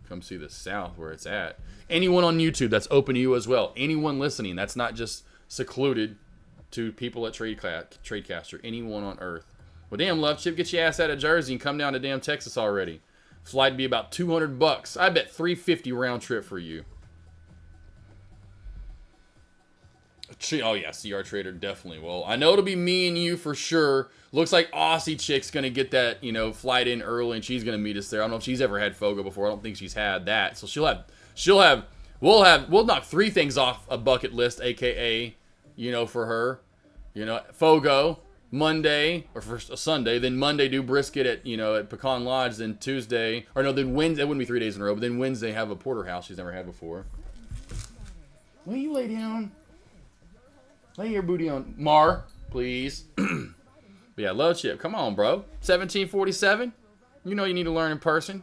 Come see the South where it's at. Anyone on YouTube, that's open to you as well. Anyone listening, that's not just secluded to people at Tradecaster. Anyone on Earth. Well, damn, Love Chip, get your ass out of Jersey and come down to damn Texas already. Flight would be about $200. I bet $350 round trip for you. Oh yeah, CR Trader definitely will. I know it'll be me and you for sure. Looks like Aussie Chick's gonna get that, flight in early, and she's gonna meet us there. I don't know if she's ever had Fogo before. I don't think she's had that. So we'll knock 3 things off a bucket list, aka, for her. Fogo, Monday, or first Sunday, then Monday do brisket at Pecan Lodge, then Tuesday, or no, then Wednesday, it wouldn't be 3 days in a row, but then Wednesday have a porterhouse she's never had before. Will you lay down? Lay your booty on. Mar, please. But yeah, Love Chip. Come on, bro. 1747. You know you need to learn in person.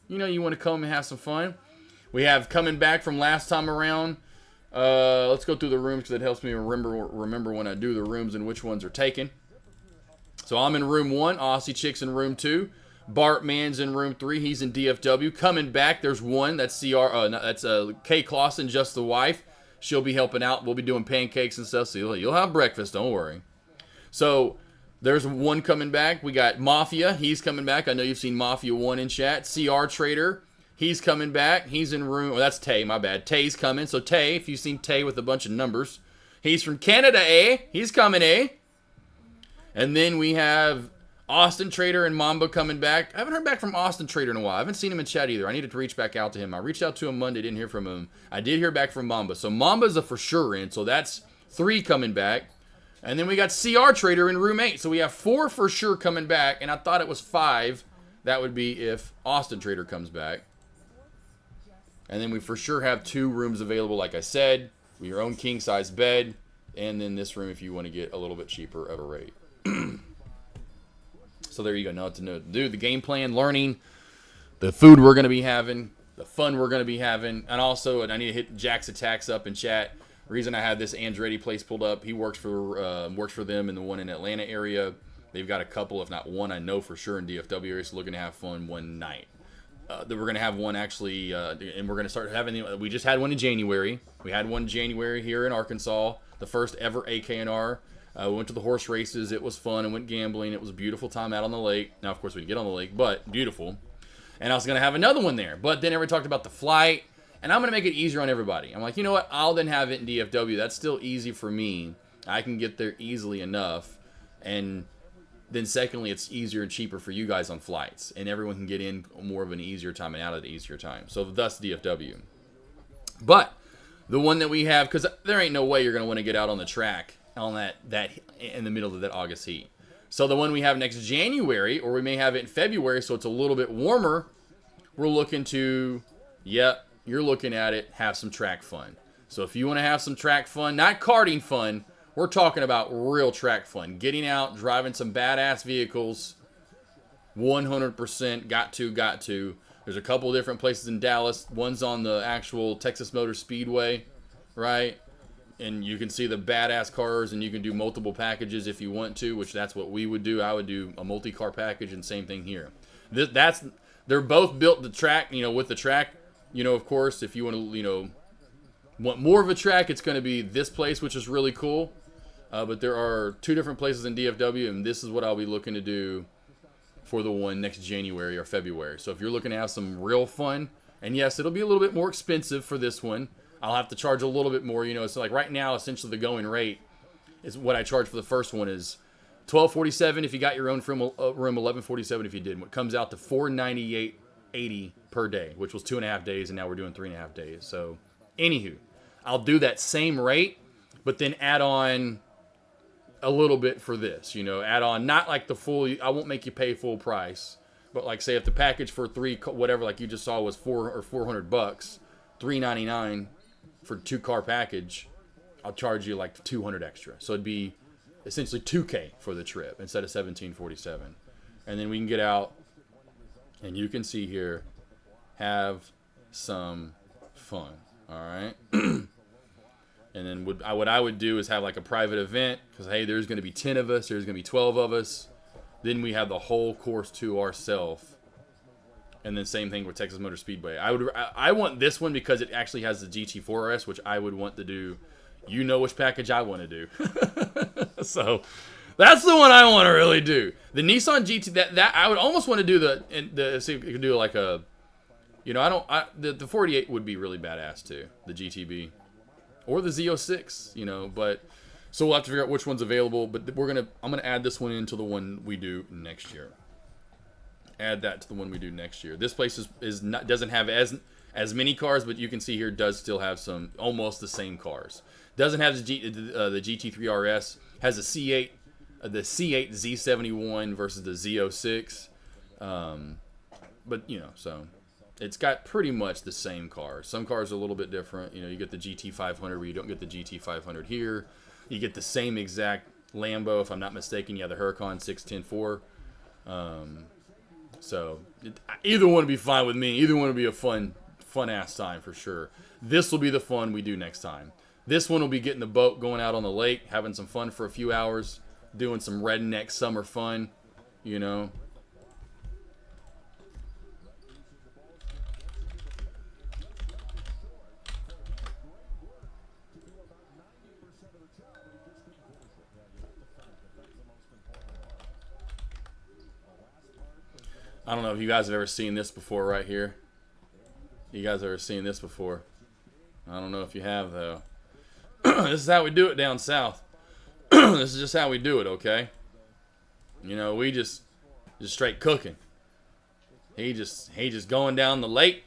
You know you want to come and have some fun. We have coming back from last time around. Let's go through the rooms because it helps me remember when I do the rooms and which ones are taken. So I'm in room 1. Aussie Chick's in room 2. Bart Man's in room 3. He's in DFW. Coming back, there's one. That's that's Kay Clausen, just the wife. She'll be helping out. We'll be doing pancakes and stuff, so you'll have breakfast. Don't worry. So there's one coming back. We got Mafia. He's coming back. I know you've seen Mafia 1 in chat. CR Trader. He's coming back. He's in room... Oh, that's Tay. My bad. Tay's coming. So Tay, if you've seen Tay with a bunch of numbers. He's from Canada, eh? He's coming, eh? And then we have Austin Trader and Mamba coming back. I haven't heard back from Austin Trader in a while. I haven't seen him in chat either. I needed to reach back out to him. I reached out to him Monday, didn't hear from him. I did hear back from Mamba. So Mamba's a for sure in. So that's 3 coming back. And then we got CR Trader in room 8. So we have 4 for sure coming back. And I thought it was 5. That would be if Austin Trader comes back. And then we for sure have 2 rooms available, like I said. With your own king-size bed. And then this room if you want to get a little bit cheaper of a rate. So there you go. Now what to do. The game plan, learning, the food we're going to be having, the fun we're going to be having. And also, I need to hit Jack's Attacks up in chat. The reason I have this Andretti place pulled up, he works for them in the one in Atlanta area. They've got a couple, if not one, I know for sure in DFW area. So looking to have fun one night. We're going to have one actually, and we're going to start having, we just had one in January. We had one in January here in Arkansas. The first ever AKNR. We went to the horse races. It was fun and went gambling. It was a beautiful time out on the lake. Now, of course, we didn't get on the lake, but beautiful. And I was going to have another one there. But then everybody talked about the flight. And I'm going to make it easier on everybody. I'm like, you know what? I'll then have it in DFW. That's still easy for me. I can get there easily enough. And then secondly, it's easier and cheaper for you guys on flights, and everyone can get in more of an easier time and out at an easier time. So thus DFW. But the one that we have, because there ain't no way you're going to want to get out on the track on that in the middle of that August heat. So the one we have next January, or we may have it in February, so it's a little bit warmer, we're looking to, yep, you're looking at it, have some track fun. So if you want to have some track fun, not karting fun, we're talking about real track fun. Getting out, driving some badass vehicles, 100% got to. There's a couple different places in Dallas. One's on the actual Texas Motor Speedway, right? And you can see the badass cars, and you can do multiple packages if you want to, which that's what we would do. I would do a multi-car package, and same thing here. They're both built the track, with the track, of course, if you want to, want more of a track, it's going to be this place, which is really cool. But there are 2 different places in DFW, and this is what I'll be looking to do for the one next January or February. So if you're looking to have some real fun, and yes, it'll be a little bit more expensive for this one. I'll have to charge a little bit more, So like right now, essentially the going rate is what I charge for the first one is $12.47 if you got your own room, $11.47 if you didn't. What comes out to $498.80 per day, which was 2.5 days, and now we're doing 3.5 days. So anywho, I'll do that same rate, but then add on a little bit for this, add on, not like the full, I won't make you pay full price, but like say if the package for whatever, like you just saw was $400, $399 for 2-car package, I'll charge you like 200 extra. So it'd be essentially $2K for the trip instead of $17.47. And then we can get out, and you can see here, have some fun. All right. And then what I would do is have like a private event, because hey, there's going to be 10 of us, there's going to be 12 of us. Then we have the whole course to ourselves. And then same thing with Texas Motor Speedway. I want this one because it actually has the GT4 RS, which I would want to do. You know which package I want to do. So that's the one I want to really do. The Nissan GT, that I would almost want to do see if you could do like a, the 48 would be really badass too, the GTB. Or the Z06, but so we'll have to figure out which one's available. But I'm gonna add this one into the one we do next year. Add that to the one we do next year. This place doesn't have as many cars, but you can see here does still have some almost the same cars. Doesn't have the GT3 RS. Has a C8, the C8 Z71 versus the Z06. But so. It's got pretty much the same cars. Some cars are a little bit different. You get the GT500 where you don't get the GT500 here. You get the same exact Lambo, if I'm not mistaken. You have the Huracan 610-4. So either one would be fine with me. Either one would be a fun-ass time for sure. This will be the fun we do next time. This one will be getting the boat, going out on the lake, having some fun for a few hours, doing some redneck summer fun, I don't know if you guys have ever seen this before right here. You guys ever seen this before? I don't know if you have, though. This is how we do it down south. This is just how we do it, okay? We just straight cooking. He just going down the lake.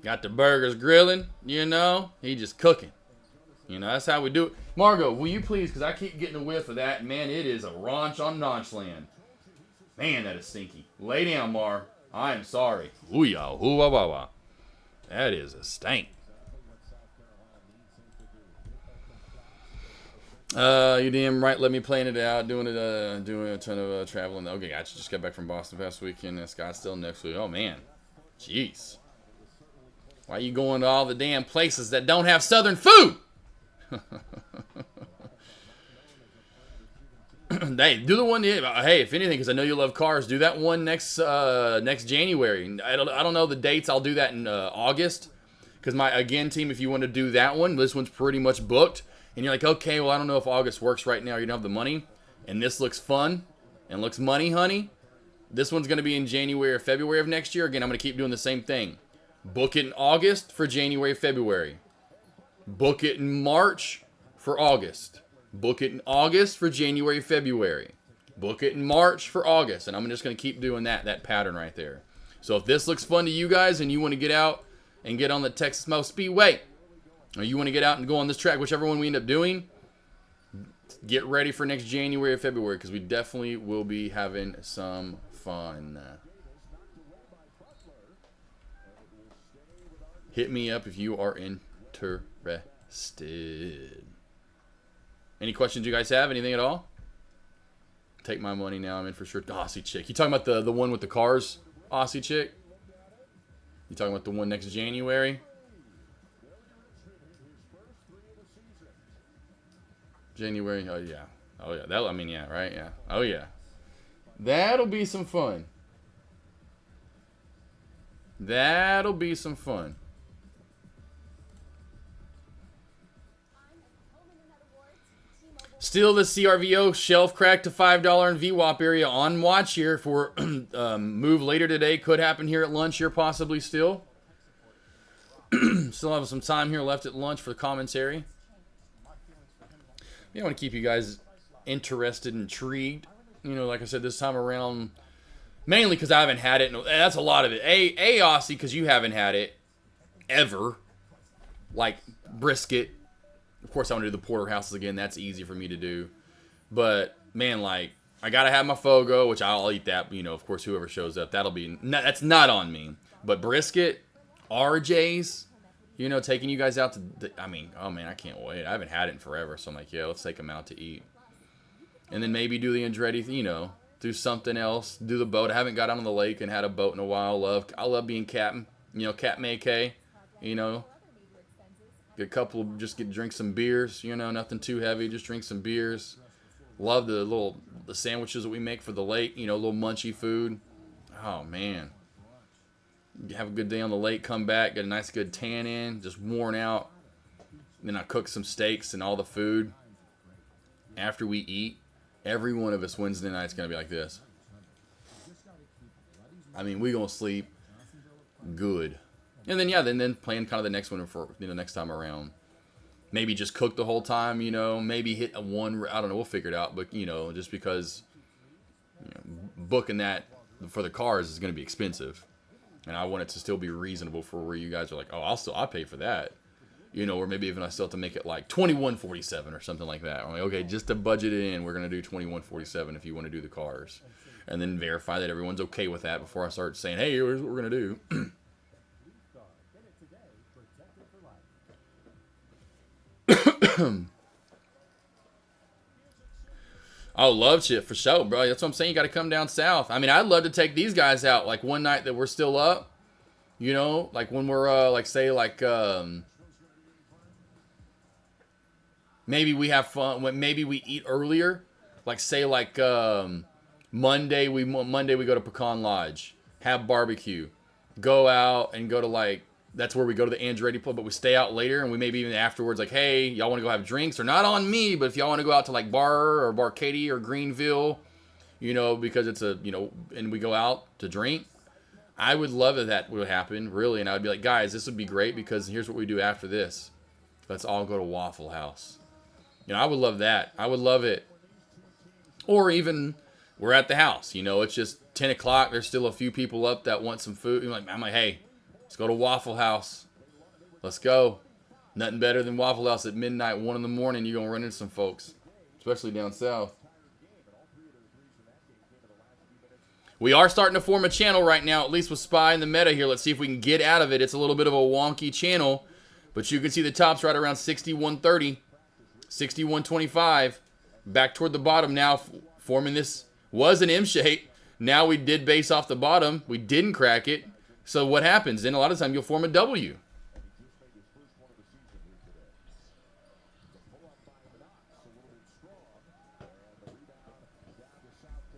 Got the burgers grilling, He just cooking. That's how we do it. Margot, will you please, because I keep getting a whiff of that. Man, it is a ranch on Notch land. Man, that is stinky. Lay down, Mar. I am sorry. Ooh-yah, ooh-wah-wah-wah. That is a stank. You damn right. Let me plan it out. Doing a ton of traveling. Okay, I just got back from Boston past weekend. Scottsdale next week. Oh, man. Jeez. Why are you going to all the damn places that don't have Southern food? Hey, do the one. Hey, if anything, because I know you love cars, do that one next January. I don't know the dates. I'll do that in August. Because team, if you want to do that one, this one's pretty much booked. And you're like, okay, well, I don't know if August works right now. You don't have the money. And this looks fun and looks money, honey. This one's going to be in January or February of next year. Again, I'm going to keep doing the same thing. Book it in August for January, February. Book it in March for August. Book it in August for January, February. book it in March for August. And I'm just going to keep doing that pattern right there. So if this looks fun to you guys and you want to get out and get on the Texas Motor Speedway, or you want to get out and go on this track, whichever one we end up doing, get ready for next January or February, because we definitely will be having some fun. Hit me up if you are interested. Any questions you guys have? Anything at all? Take my money now. I'm in for sure. The Aussie chick. You talking about the one with the cars? Aussie chick? You talking about the one next January? January. Oh yeah. Oh yeah. That. I mean, yeah. Right. Yeah. Oh yeah. That'll be some fun. That'll be some fun. Still the CRVO shelf crack to $5 in VWAP area on watch here for move later today. Could happen here at lunch here, possibly still. Still have some time here left at lunch for the commentary. I want to keep you guys interested and intrigued. You know, like I said, this time around, mainly because I haven't had it. And that's a lot of it. Aussie, because you haven't had it ever. Like brisket. Of course, I want to do the porterhouses again. That's easy for me to do. But, man, like, I got to have my Fogo, which I'll eat that. You know, of course, whoever shows up, that's not on me. But brisket, RJ's, you know, taking you guys out to, I mean, oh, man, I can't wait. I haven't had it in forever. So I'm like, yeah, let's take them out to eat. And then maybe do the Andretti, you know, do something else. Do the boat. I haven't got out on the lake and had a boat in a while. I love being captain. You know, Captain AK, you know. Get a couple, drink some beers, you know, nothing too heavy, just drink some beers. Love the sandwiches that we make for the lake, you know, a little munchy food. Oh, man. Have a good day on the lake, come back, get a nice good tan in, just worn out. Then I cook some steaks and all the food. After we eat, every one of us Wednesday night's going to be like this. I mean, we're going to sleep good. And then, yeah, then plan kind of the next one for, you know, next time around. Maybe just cook the whole time, you know. Maybe hit a one, I don't know, we'll figure it out. But, you know, just because, you know, booking that for the cars is going to be expensive. And I want it to still be reasonable for where you guys are like, oh, I'll pay for that. You know, or maybe even I still have to make it like $21.47 or something like that. I'm like, okay, just to budget it in, we're going to do $21.47 if you want to do the cars. And then verify that everyone's okay with that before I start saying, hey, here's what we're going to do. Oh, love shit for sure, bro. That's what I'm saying. You got to come down south. I mean, I'd love to take these guys out like one night that we're still up. You know, like when we're like say like maybe we have fun. Maybe we eat earlier. Like say like Monday we go to Pecan Lodge, have barbecue, go out and go to like. That's where we go to the Andretti Club, but we stay out later, and we maybe even afterwards, like, hey, y'all want to go have drinks? Or not on me, but if y'all want to go out to, like, Bar or Barcady or Greenville, you know, because it's a, you know, and we go out to drink, I would love if that would happen, really. And I would be like, guys, this would be great because here's what we do after this. Let's all go to Waffle House. You know, I would love that. I would love it. Or even we're at the house, you know, it's just 10 o'clock. There's still a few people up that want some food. I'm like, hey. Let's go to Waffle House. Let's go. Nothing better than Waffle House at midnight, 1 in the morning. You're going to run into some folks, especially down south. We are starting to form a channel right now, at least with Spy in the meta here. Let's see if we can get out of it. It's a little bit of a wonky channel, but you can see the tops right around 6130, 6125. Back toward the bottom now, forming this was an M shape. Now we did base off the bottom. We didn't crack it. So what happens? Then a lot of time you'll form a W.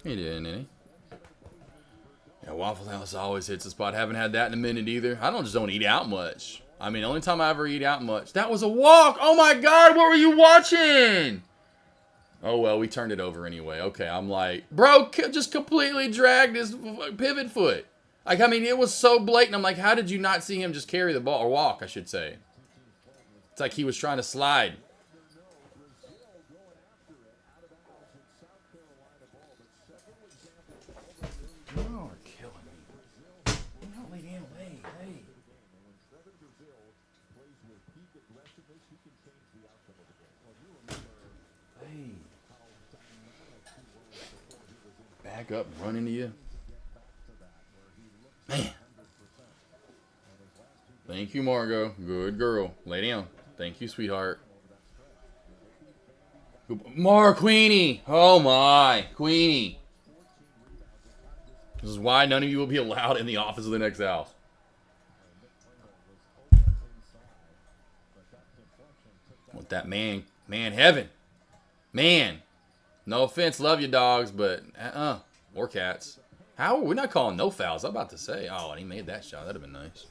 He didn't, any. Yeah, Waffle House always hits the spot. Haven't had that in a minute either. I don't eat out much. I mean, the only time I ever eat out much. That was a walk. Oh my God, what were you watching? Oh well, we turned it over anyway. Okay, I'm like, bro, just completely dragged his pivot foot. Like, I mean, it was so blatant. I'm like, how did you not see him just carry the ball? Or walk, I should say. It's like he was trying to slide. Hey. Back up, run into you. Man. Thank you, Margot. Good girl. Lay down. Thank you, sweetheart. More Queenie. Oh my, Queenie. This is why none of you will be allowed in the office of the next house. Want that man heaven. Man. No offense, love you dogs, but or cats. How are we not calling no fouls? I'm about to say. Oh, and he made that shot. That'd have been nice.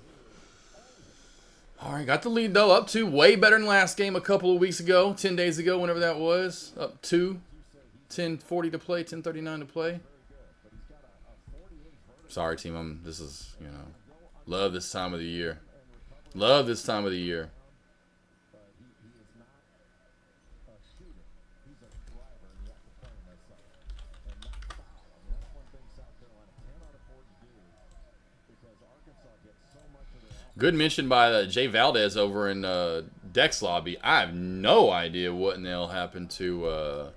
All right, got the lead though, up 2. Way better than last game a couple of weeks ago, 10 days ago, whenever that was. Up 2. 10:40 to play, 10:39 to play. Sorry, team. This is, love this time of the year. Love this time of the year. Good mention by Jay Valdez over in Dex Lobby. I have no idea what in the hell happened to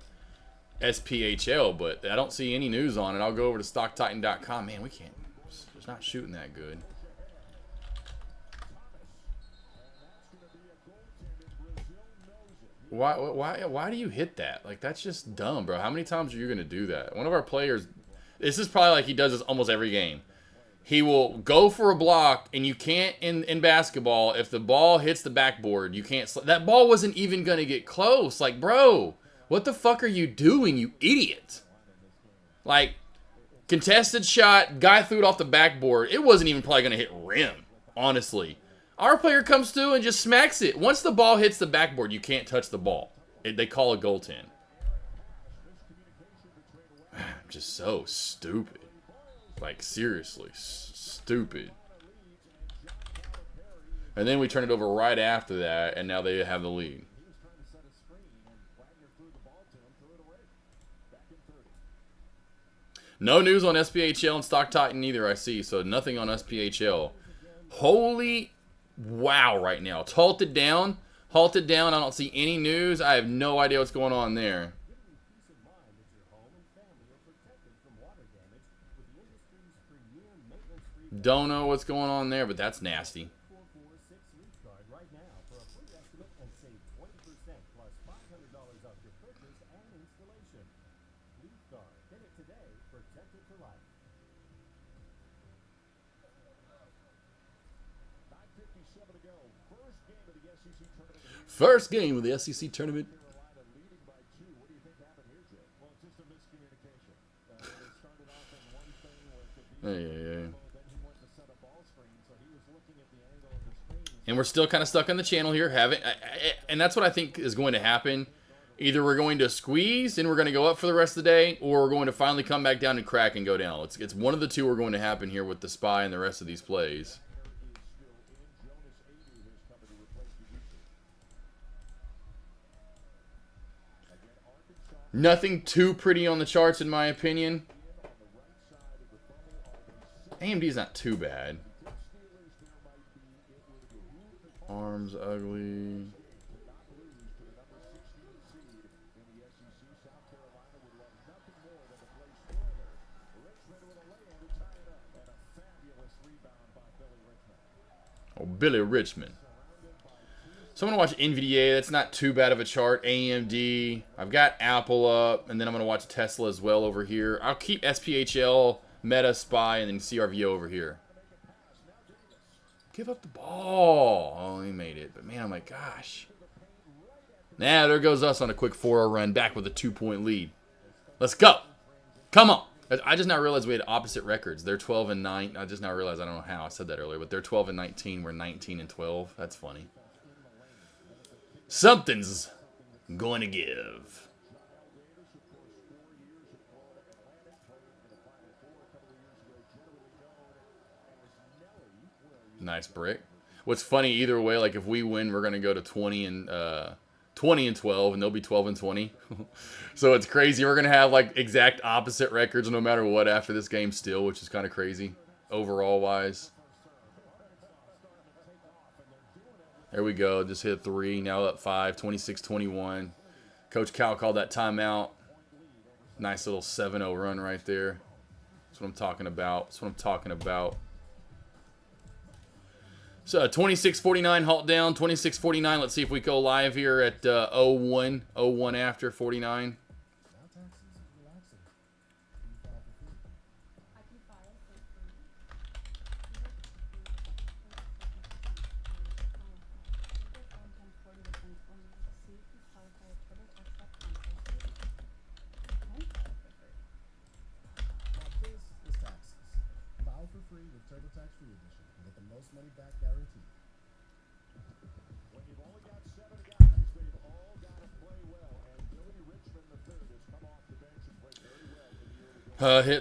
SPHL, but I don't see any news on it. I'll go over to StockTitan.com. Man, we can't. It's not shooting that good. Why do you hit that? Like, that's just dumb, bro. How many times are you going to do that? One of our players, this is probably like he does this almost every game. He will go for a block, and you can't, in basketball, if the ball hits the backboard, you can't, that ball wasn't even going to get close. Like, bro, what the fuck are you doing, you idiot? Like, contested shot, guy threw it off the backboard. It wasn't even probably going to hit rim, honestly. Our player comes through and just smacks it. Once the ball hits the backboard, you can't touch the ball. They call a goaltend. Just so stupid. Like, seriously, stupid. And then we turn it over right after that, and now they have the lead. No news on SPHL and Stock Titan either, I see. So nothing on SPHL. Holy wow right now. It's halted down. Halted down. I don't see any news. I have no idea what's going on there. Don't know what's going on there, but that's nasty. First game of the SEC tournament. Hey. And we're still kind of stuck on the channel here, and that's what I think is going to happen. Either we're going to squeeze and we're going to go up for the rest of the day, or we're going to finally come back down and crack and go down. It's one of the two are going to happen here with the SPY and the rest of these plays. Nothing too pretty on the charts, in my opinion. AMD's not too bad. Arms ugly. Oh, Billy Richmond. So I'm going to watch NVDA. That's not too bad of a chart. AMD. I've got Apple up. And then I'm going to watch Tesla as well over here. I'll keep SPHL, Meta, SPY, and then CRVO over here. Give up the ball. Oh, he made it. But, man, I'm like, gosh. Now, there goes us on a quick 4-0 run. Back with a 2-point lead. Let's go. Come on. I just now realized we had opposite records. They're 12-9. I just now realized, I don't know how I said that earlier, but they're 12-19. We're 19-12. That's funny. Something's going to give. Nice brick. What's funny either way, like if we win, we're going to go to 20-12, and they'll be 12-20. So it's crazy. We're going to have like exact opposite records no matter what after this game still, which is kind of crazy overall wise. There we go. Just hit 3. Now up 5. 26-21. Coach Cal called that timeout. Nice little 7-0 run right there. That's what I'm talking about. That's what I'm talking about. So 26-49 halt down. 26-49. Let's see if we go live here at 01. 01 after 49.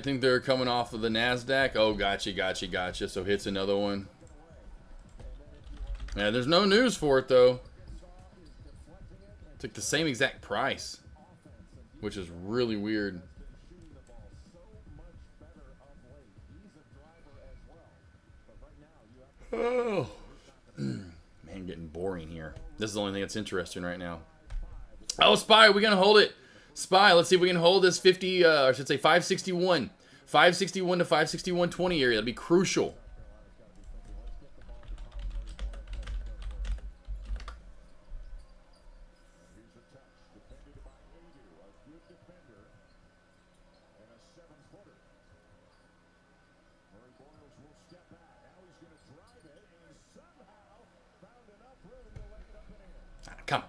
Think they're coming off of the NASDAQ. Oh, gotcha. So hits another one. Yeah, there's no news for it, though. Took the same exact price, which is really weird. Oh, man, getting boring here. This is the only thing that's interesting right now. Oh, Spy, are we going to hold it? Spy, let's see if we can hold this 50, or I should say 561. 561 to 561.20 area. That'd be crucial. Come.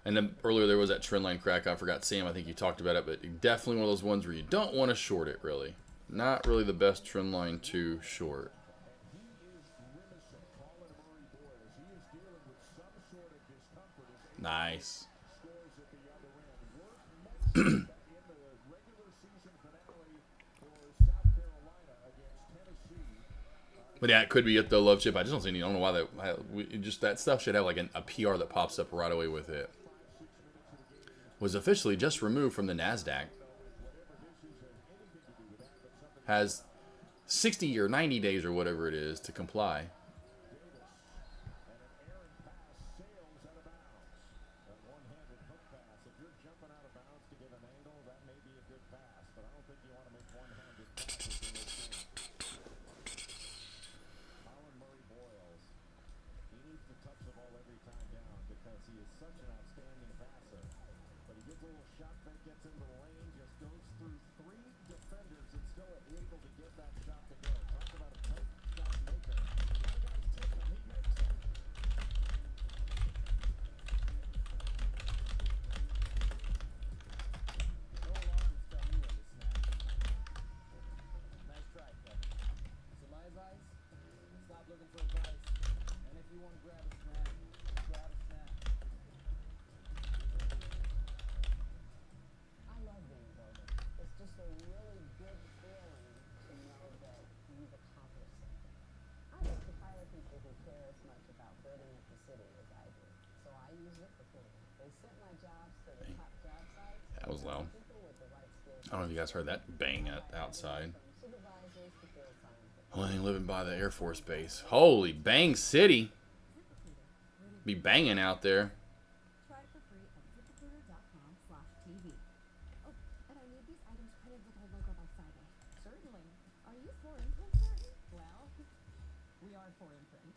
And then earlier there was that trend line crack. I forgot, Sam, I think you talked about it, but definitely one of those ones where you don't want to short it, really. Not really the best trend line to short. Nice. But yeah, it could be it though, Love Chip. I just don't see any. I don't know why that. Just that stuff should have like a PR that pops up right away with it. Was officially just removed from the NASDAQ. Has 60 or 90 days or whatever it is to comply. That was loud. I don't know if you guys heard that bang outside. Only thing living by the Air Force Base. Holy Bang City. Be banging out there. Try it for free at ZipRecruiter.com/TV. Oh, and I need these items printed with our logo by Friday. Certainly. Are you for imprint certain? Well, we are for imprint.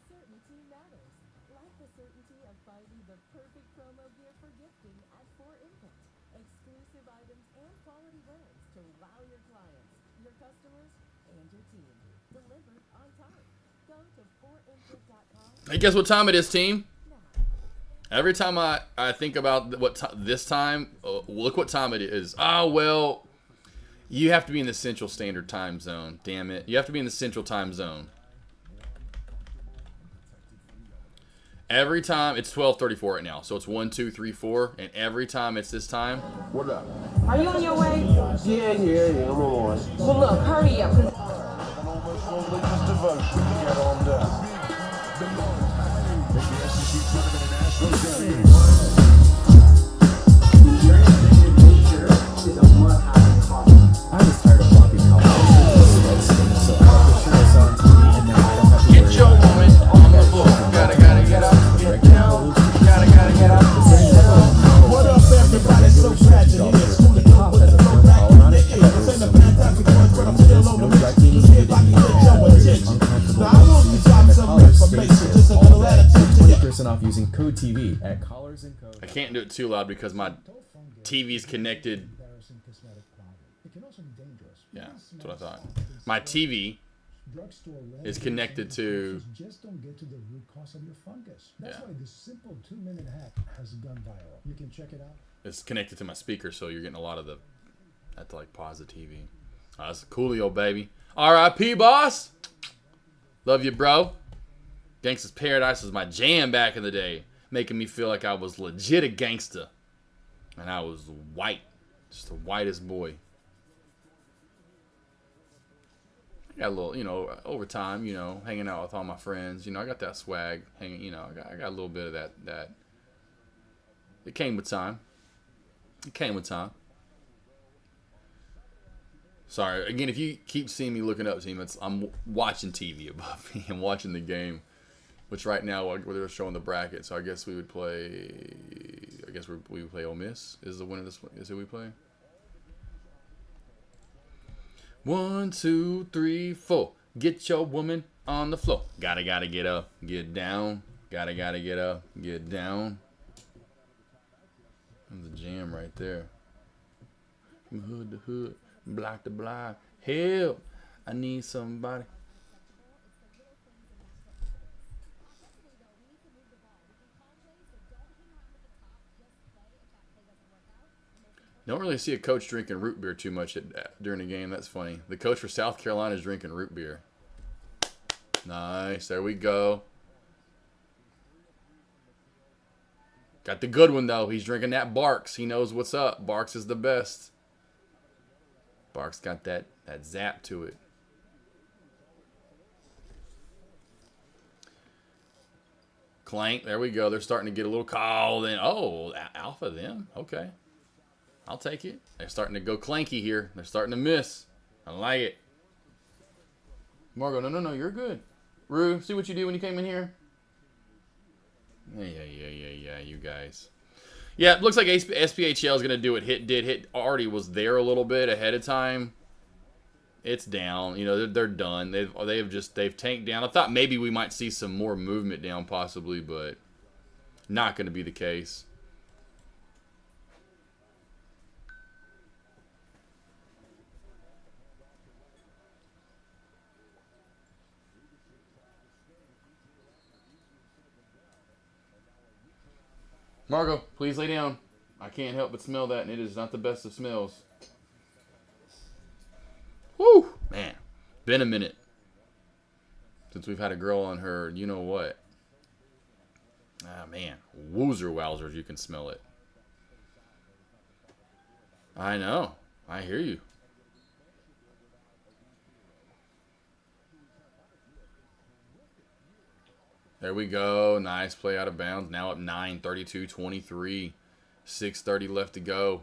Certainty matters. Like the certainty of finding the perfect promo gear for gifting at 4imprint. Exclusive items and quality brands to wow your clients, your customers, and your team. Delivered on time. Go to 4imprint.com. Hey, guess what time it is, team? Every time I think about this time, look what time it is. Oh, well, you have to be in the Central Standard Time Zone. Damn it. You have to be in the Central Time Zone. Every time, it's 12:34 right now, so it's 1, 2, 3, 4, and every time it's this time. What up? Are you on your way? Yeah, I'm on. Well, look, hurry up. I was tired of floppy college. So I put sure I saw on TV and off using code TV at Collars and Code. I can't do it too loud because my TV's connected. Yeah, that's what I thought. My TV is connected to. Just don't get to the root cause of your fungus. That's Yeah. why this simple 2-minute hack has gone viral. You can check it out. It's connected to my speaker, so you're getting a lot of the. I have to like pause the TV. Oh, that's Coolio, baby. R.I.P. boss. Love you, bro. Gangsta's Paradise was my jam back in the day, making me feel like I was legit a gangster, and I was white, just the whitest boy. I got a little, you know, over time, you know, hanging out with all my friends, you know, I got that swag, hanging, you know, I got a little bit of that. It came with time. It came with time. Sorry, again, if you keep seeing me looking up, team, I'm watching TV above me. I'm watching the game, which right now they're showing the bracket. So I guess we would play. I guess we would play Ole Miss. Is the winner this? Is who we play? 1, 2, 3, 4. Get your woman on the floor. Gotta get up, get down. Gotta get up, get down. There's a jam right there. From hood to hood. Block to block. Help. I need somebody. Don't really see a coach drinking root beer too much during the game. That's funny. The coach for South Carolina is drinking root beer. Nice. There we go. Got the good one, though. He's drinking that Barks. He knows what's up. Barks is the best. Barks got that zap to it. Clank. There we go. They're starting to get a little call. Then, oh, alpha them. Okay. I'll take it. They're starting to go clanky here. They're starting to miss. I like it. Margo, no, you're good. Rue, see what you do when you came in here? Yeah, you guys. Yeah, it looks like SPHL is going to do it. Hit already was there a little bit ahead of time. It's down. You know, they're done. They've tanked down. I thought maybe we might see some more movement down possibly, but not going to be the case. Margo, please lay down. I can't help but smell that, and it is not the best of smells. Woo! Man, been a minute since we've had a girl on her, you know what. Ah, man. Woozer wowzers, you can smell it. I know. I hear you. There we go. Nice play out of bounds. Now up 9, 32, 23. 6:30 left to go.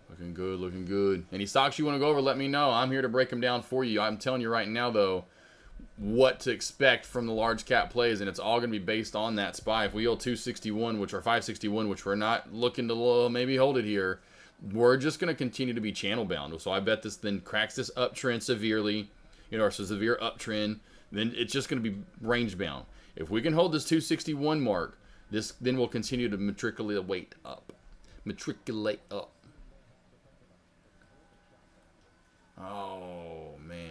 Looking good, looking good. Any stocks you want to go over, let me know. I'm here to break them down for you. I'm telling you right now, though, what to expect from the large cap plays, and it's all going to be based on that SPY. If we hold 261, which are 561, which we're not looking to maybe hold it here, we're just going to continue to be channel bound. So I bet this then cracks this uptrend severely, you know, or so severe uptrend. Then it's just going to be range bound. If we can hold this 261 mark, then we'll continue to matriculate up. Matriculate up. Oh, man.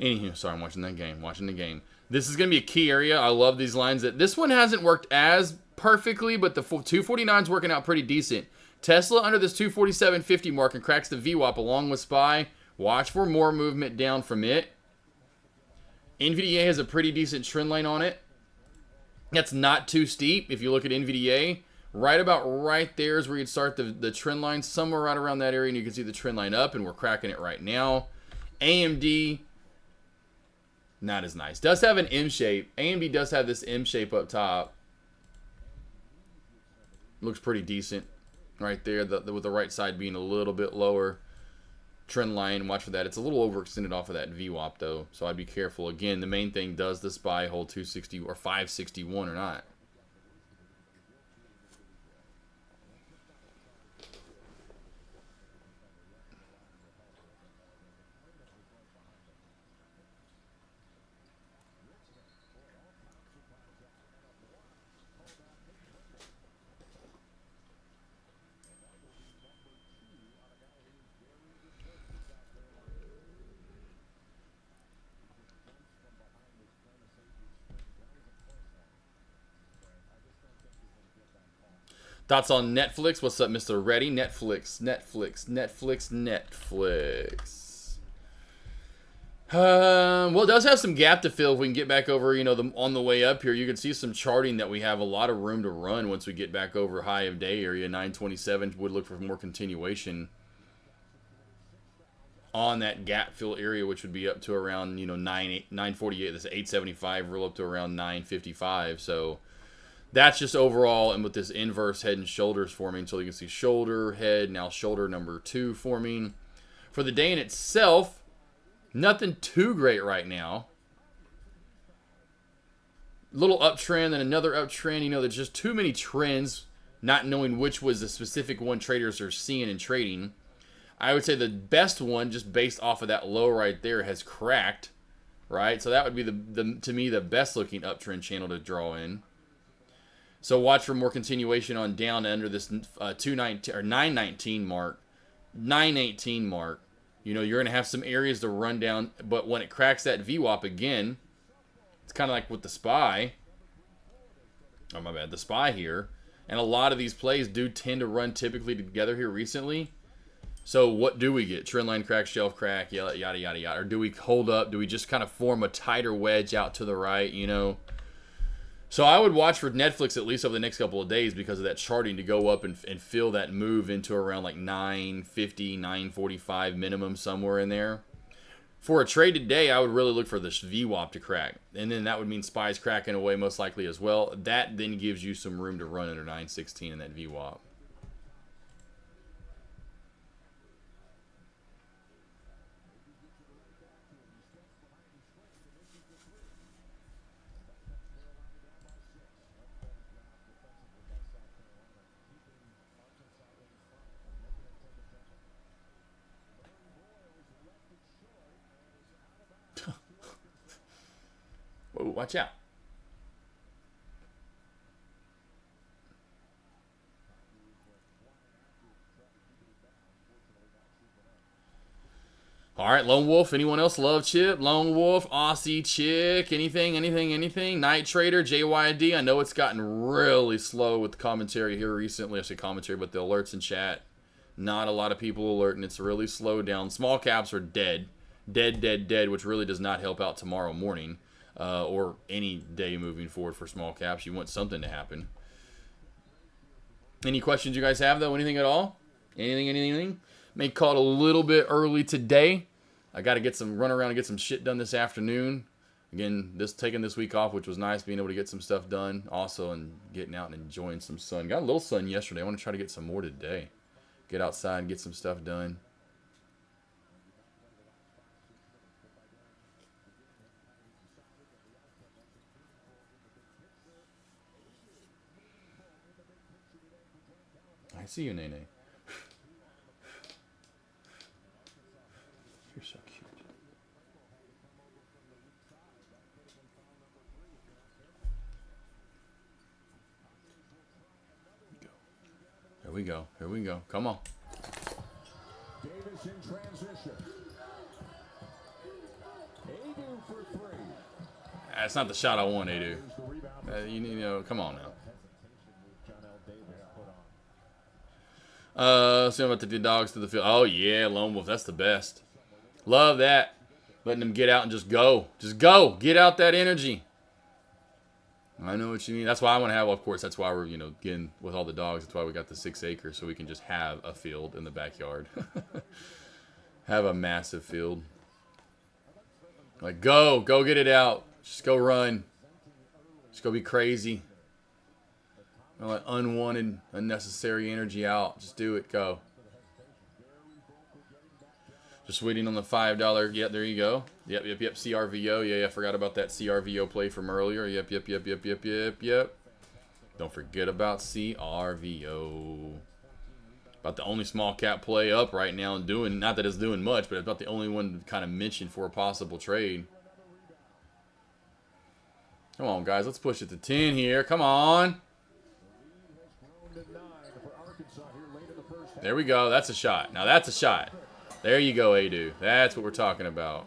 Anywho, sorry, I'm watching the game. This is going to be a key area. I love these lines. This one hasn't worked as perfectly, but the 249 is working out pretty decent. Tesla under this 247.50 mark and cracks the VWAP along with SPY. Watch for more movement down from it. NVDA has a pretty decent trend line on it. That's not too steep. If you look at NVDA, right about right there is where you'd start the trend line. Somewhere right around that area, and you can see the trend line up, and we're cracking it right now. AMD, not as nice. Does have an M shape. AMD does have this M shape up top. Looks pretty decent right there, with the right side being a little bit lower. trend line. Watch for that. It's a little overextended off of that VWAP though, so I'd be careful. Again, the main thing, does the SPY hold 260 or 561 or not? Thoughts on Netflix? What's up, Mr. Reddy? Netflix. Well, it does have some gap to fill if we can get back over, on the way up here. You can see some charting that we have a lot of room to run once we get back over high of day area. 927 would look for more continuation on that gap fill area, which would be up to around, 948. This is 875, roll up to around 955. So that's just overall, and with this inverse head and shoulders forming, so you can see shoulder, head, now shoulder number 2 forming. For the day in itself, nothing too great right now. Little uptrend, then another uptrend. There's just too many trends, not knowing which was the specific one traders are seeing and trading. I would say the best one, just based off of that low right there, has cracked, right? So that would be to me the best looking uptrend channel to draw in. So watch for more continuation on down under this 219 or 919 mark, 918 mark. You're going to have some areas to run down, but when it cracks that VWAP again, it's kind of like with the SPY. Oh, my bad. The SPY here. And a lot of these plays do tend to run typically together here recently. So what do we get? Trendline crack, shelf crack, yada, yada, yada. Or do we hold up? Do we just kind of form a tighter wedge out to the right, So I would watch for Netflix at least over the next couple of days because of that charting to go up and fill that move into around like 950, 945 minimum, somewhere in there. For a trade today, I would really look for this VWAP to crack. And then that would mean SPY's cracking away most likely as well. That then gives you some room to run under 916 in that VWAP. Whoa, watch out. All right, Lone Wolf. Anyone else love Chip? Lone Wolf, Aussie Chick, anything? Night Trader, JYD. I know it's gotten really slow with the commentary here recently. I say commentary, but the alerts in chat. Not a lot of people alerting. It's really slowed down. Small caps are dead. Dead, which really does not help out tomorrow morning. Or any day moving forward for small caps. You want something to happen. Any questions you guys have, though? Anything at all? Anything? May call it a little bit early today. I got to run around and get some shit done this afternoon. Again, taking this week off, which was nice, being able to get some stuff done. Also, and getting out and enjoying some sun. Got a little sun yesterday. I want to try to get some more today. Get outside and get some stuff done. I see you, Nene. You're so cute. Here we go. Come on. Davis in transition. Adu for 3. That's not the shot I want, Adu. Come on now. See about the dogs to the field. Oh, yeah, Lone Wolf. That's the best. Love that. Letting them get out and just go. Just go. Get out that energy. I know what you mean. That's why I want to have, of course, that's why we're, getting with all the dogs. That's why we got the 6 acres, so we can just have a field in the backyard. Have a massive field. Like, go get it out. Just go run. Just go be crazy. Don't let unwanted, unnecessary energy out. Just do it. Go. Just waiting on the $5. Yep, there you go. Yep. CRVO. Yeah, I forgot about that CRVO play from earlier. Yep. Don't forget about CRVO. About the only small cap play up right now and doing, not that it's doing much, but about the only one kind of mentioned for a possible trade. Come on, guys. Let's push it to 10 here. Come on. There we go. That's a shot. Now that's a shot. There you go, Adu. That's what we're talking about.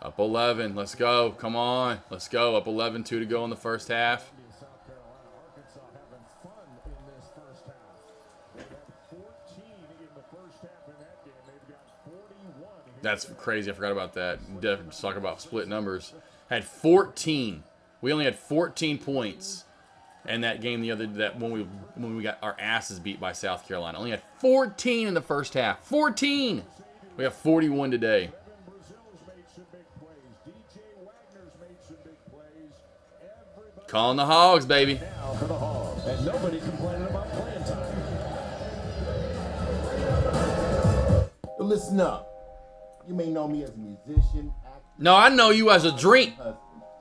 Up 11. Let's go. Come on. Let's go. Up 11. 2 to go in the first half. That's crazy. I forgot about that. Just talk about split numbers. Had 14. We only had 14 points in that game when we got our asses beat by South Carolina. Only had 14 in the first half. 14. We have 41 today. Calling the Hogs, baby. Now for the Hogs. And nobody complaining about playing time. Listen up. You may know me as a musician, actor. No, I know you as a drink.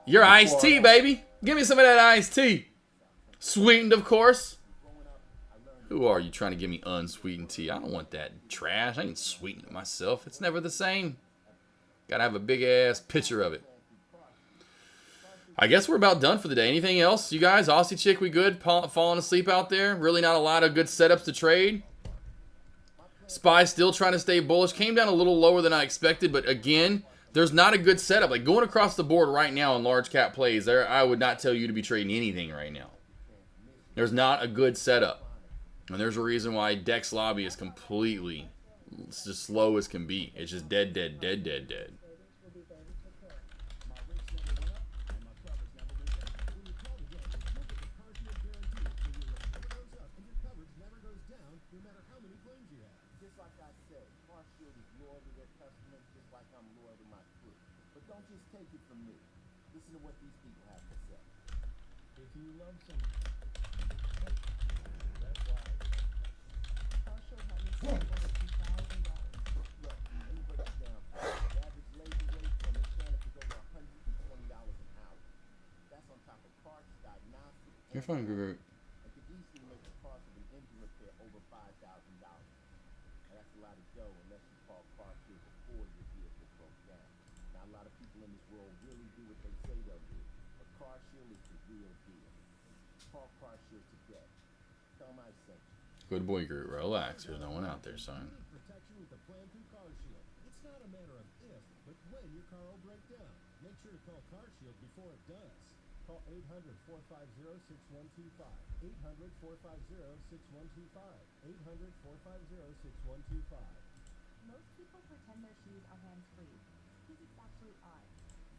You're iced tea, baby. Give me some of that iced tea. Sweetened, of course. Who are you trying to give me unsweetened tea? I don't want that trash. I can sweeten it myself. It's never the same. Gotta have a big ass picture of it. I guess we're about done for the day. Anything else, you guys? Aussie chick, we good? Falling asleep out there? Really not a lot of good setups to trade. SPY still trying to stay bullish. Came down a little lower than I expected, but again, there's not a good setup. Like going across the board right now in large cap plays, I would not tell you to be trading anything right now. There's not a good setup. And there's a reason why Dex Lobby is completely, it's just slow as can be. It's just dead. Just like I said, Marshall is loyal to their customers just like I'm loyal to my crew. But don't just take it from me. Listen to what these people have to say. If you love some... That's why. Marshall had me save over $2,000. Look, let me break it down. The average labor rate for a mechanic is over $120 an hour. That's on top of parts, diagnostics... You're fine, Guru. And could easily make the cost of an engine repair over $5,000. That's a lot of dough unless you call car care before your vehicle broke down. Now, a lot of people in this world really do what they say they'll do. But Car Shield is the real deal. Call Car Shield today. Tell them I sent you. Good boy, Groot. Relax. There's no one out there, son. Protection with the plan through Car Shield. It's not a matter of if, but when your car will break down. Make sure to call Car Shield before it does. Call 800-450-6125. 800-450-6125. 800-450-6125. Most people pretend their shoes are hands-free. These actually are.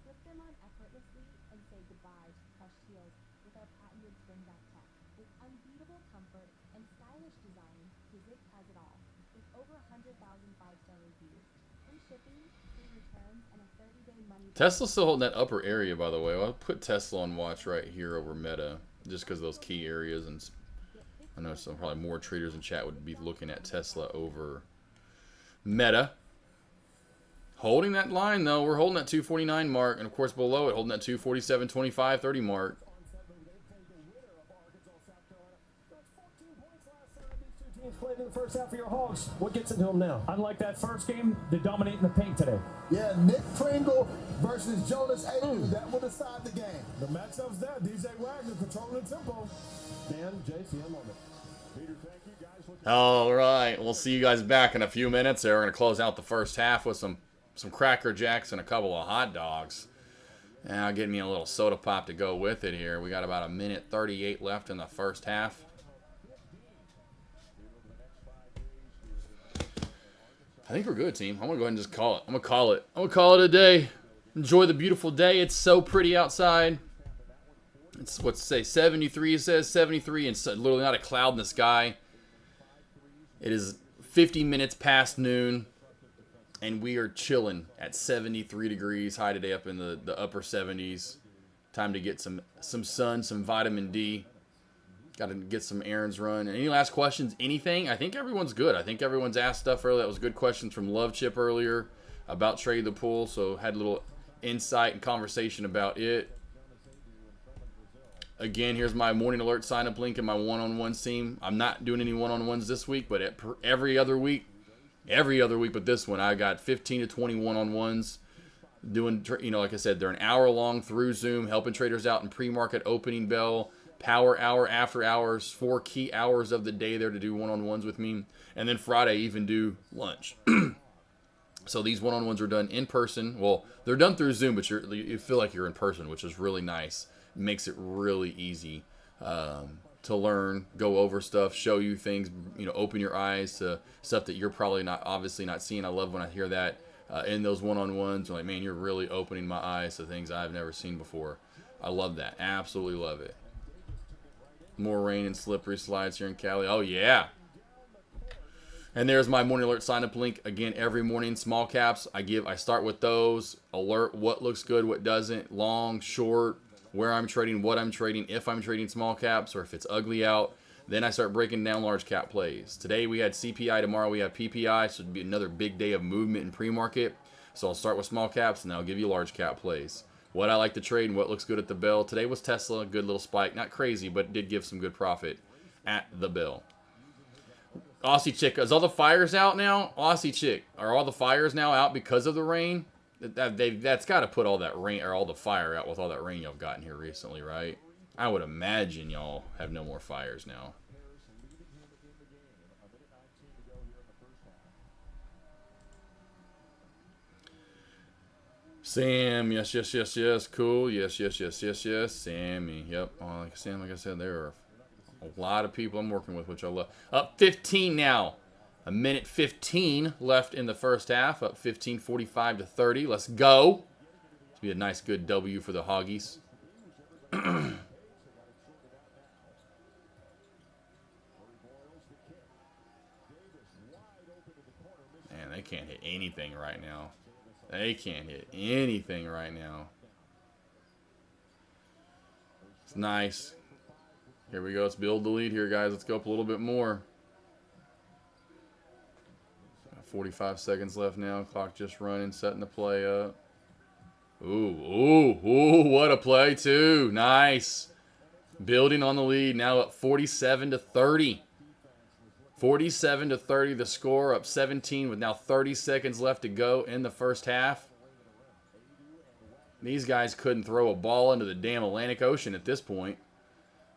Slip them on effortlessly and say goodbye to crushed heels with our patented spring-back tech. With unbeatable comfort and stylish design, Kizik has it all. With over 100,000 five-star reviews. Free shipping, free returns, and a 30-day money back. Tesla's still holding that upper area, by the way. I'll put Tesla on watch right here over Meta, just because of those key areas. And I know some probably more traders in chat would be looking at Tesla over Meta. Holding that line, though. We're holding that 249 mark. And, of course, below it, holding that 247, 25, 30 mark. Played in the first half of your Hogs. What gets into them now? Unlike that first game, they dominate in the paint today. Yeah, Nick Pringle versus Jonas Adu. That will decide the game. The matchup's there. DJ Wagner controlling the tempo. Dan, JC, I'm on it. Peter, thank you guys. All right. We'll see you guys back in a few minutes. There, we're going to close out the first half with some Cracker Jacks and a couple of hot dogs. And I'll get me a little soda pop to go with it here. We got about 1:38 left in the first half. I think we're good, team. I'm going to go ahead and just call it. I'm going to call it. I'm going to call it a day. Enjoy the beautiful day. It's so pretty outside. It's, what's it say, 73, it says 73, and so, literally not a cloud in the sky. It is 50 minutes past noon, and we are chilling at 73 degrees. High today up in the upper 70s. Time to get some sun, some vitamin D. Got to get some errands run. Any last questions? Anything? I think everyone's good. I think everyone's asked stuff earlier. That was good questions from Love Chip earlier about Trade the Pool. So had a little insight and conversation about it. Again, here's my morning alert sign-up link in my one-on-one team. I'm not doing any one-on-ones this week, but every other week, but this one, I got 15 to 20 one-on-ones. Doing, you know, like I said, they're an hour long through Zoom, helping traders out in pre-market, opening bell, power hour, after hours, 4 key hours of the day there to do one-on-ones with me. And then Friday, even do lunch. So these one-on-ones are done in person. Well, they're done through Zoom, but you feel like you're in person, which is really nice. It makes it really easy to learn, go over stuff, show you things, you know, open your eyes to stuff that you're probably obviously not seeing. I love when I hear that in those one-on-ones. I'm like, man, you're really opening my eyes to things I've never seen before. I love that. Absolutely love it. More rain and slippery slides here in Cali. Oh, yeah. And there's my morning alert sign-up link. Again, every morning, small caps. I start with those. Alert what looks good, what doesn't. Long, short, where I'm trading, what I'm trading, if I'm trading small caps, or if it's ugly out. Then I start breaking down large cap plays. Today we had CPI. Tomorrow we have PPI. So it'll be another big day of movement in pre-market. So I'll start with small caps, and then I'll give you large cap plays. What I like to trade and what looks good at the bell. Today was Tesla. Good little spike. Not crazy, but did give some good profit at the bell. Aussie Chick, is all the fires out now? Aussie Chick, are all the fires now out because of the rain? That's got to put all that rain or all the fire out with all that rain y'all gotten here recently, right? I would imagine y'all have no more fires now. Sam, yes, cool, yes, Sammy, yep. Like I said, there are a lot of people I'm working with, which I love. Up 15 now. A minute 15 left in the first half. Up 15, 45 to 30. Let's go. This will be a nice, good W for the Hoggies. Man, they can't hit anything right now. They can't hit anything right now. It's nice. Here we go. Let's build the lead here, guys. Let's go up a little bit more. 45 seconds left now. Clock just running, setting the play up. Ooh, what a play, too. Nice. Building on the lead. Now up 47 to 30. 47 to 30 the score. Up 17 with now 30 seconds left to go in the first half. These guys couldn't throw a ball into the damn Atlantic Ocean at this point.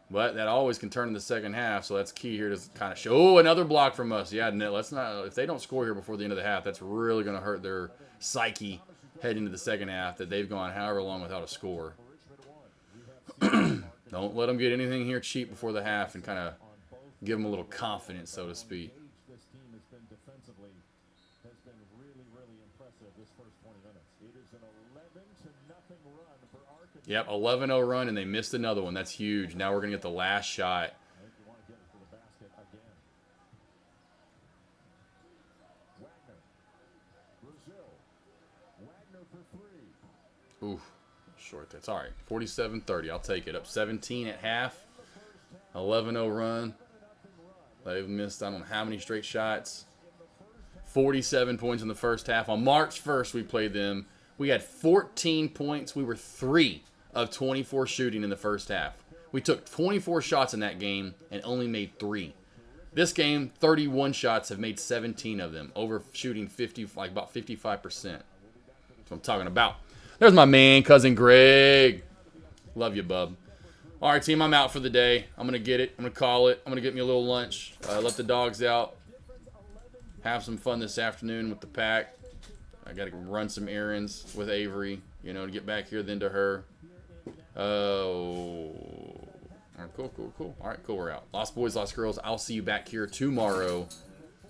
But that always can turn in the second half, so that's key here to kind of show. Oh, another block from us. Yeah, let's not. If they don't score here before the end of the half, that's really going to hurt their psyche heading into the second half. That they've gone however long without a score. Don't let them get anything here cheap before the half and kind of give them a little confidence, so to speak. This team has been defensively really impressive this first 20 minutes. It is an 11-0 run for Arkansas. Yep, 11-0 run, and they missed another one. That's huge. Now we're going to get the last shot. I think you want to get it to the basket again. Wagner. Brazil. Wagner for three. Oof, short. That's all right. 47-30. I'll take it. Up 17 at half. 11-0 run. They've missed I don't know how many straight shots. 47 points in the first half. On March 1st, we played them. We had 14 points. We were 3 of 24 shooting in the first half. We took 24 shots in that game and only made 3. This game, 31 shots, have made 17 of them. Over shooting 50, like about 55%. That's what I'm talking about. There's my man, cousin Greg. Love you, bub. All right, team, I'm out for the day. I'm going to get it. I'm going to call it. I'm going to get me a little lunch. Let the dogs out. Have some fun this afternoon with the pack. I got to run some errands with Avery, you know, to get back here then to her. Oh. All right, cool. All right, cool. We're out. Lost boys, lost girls. I'll see you back here tomorrow.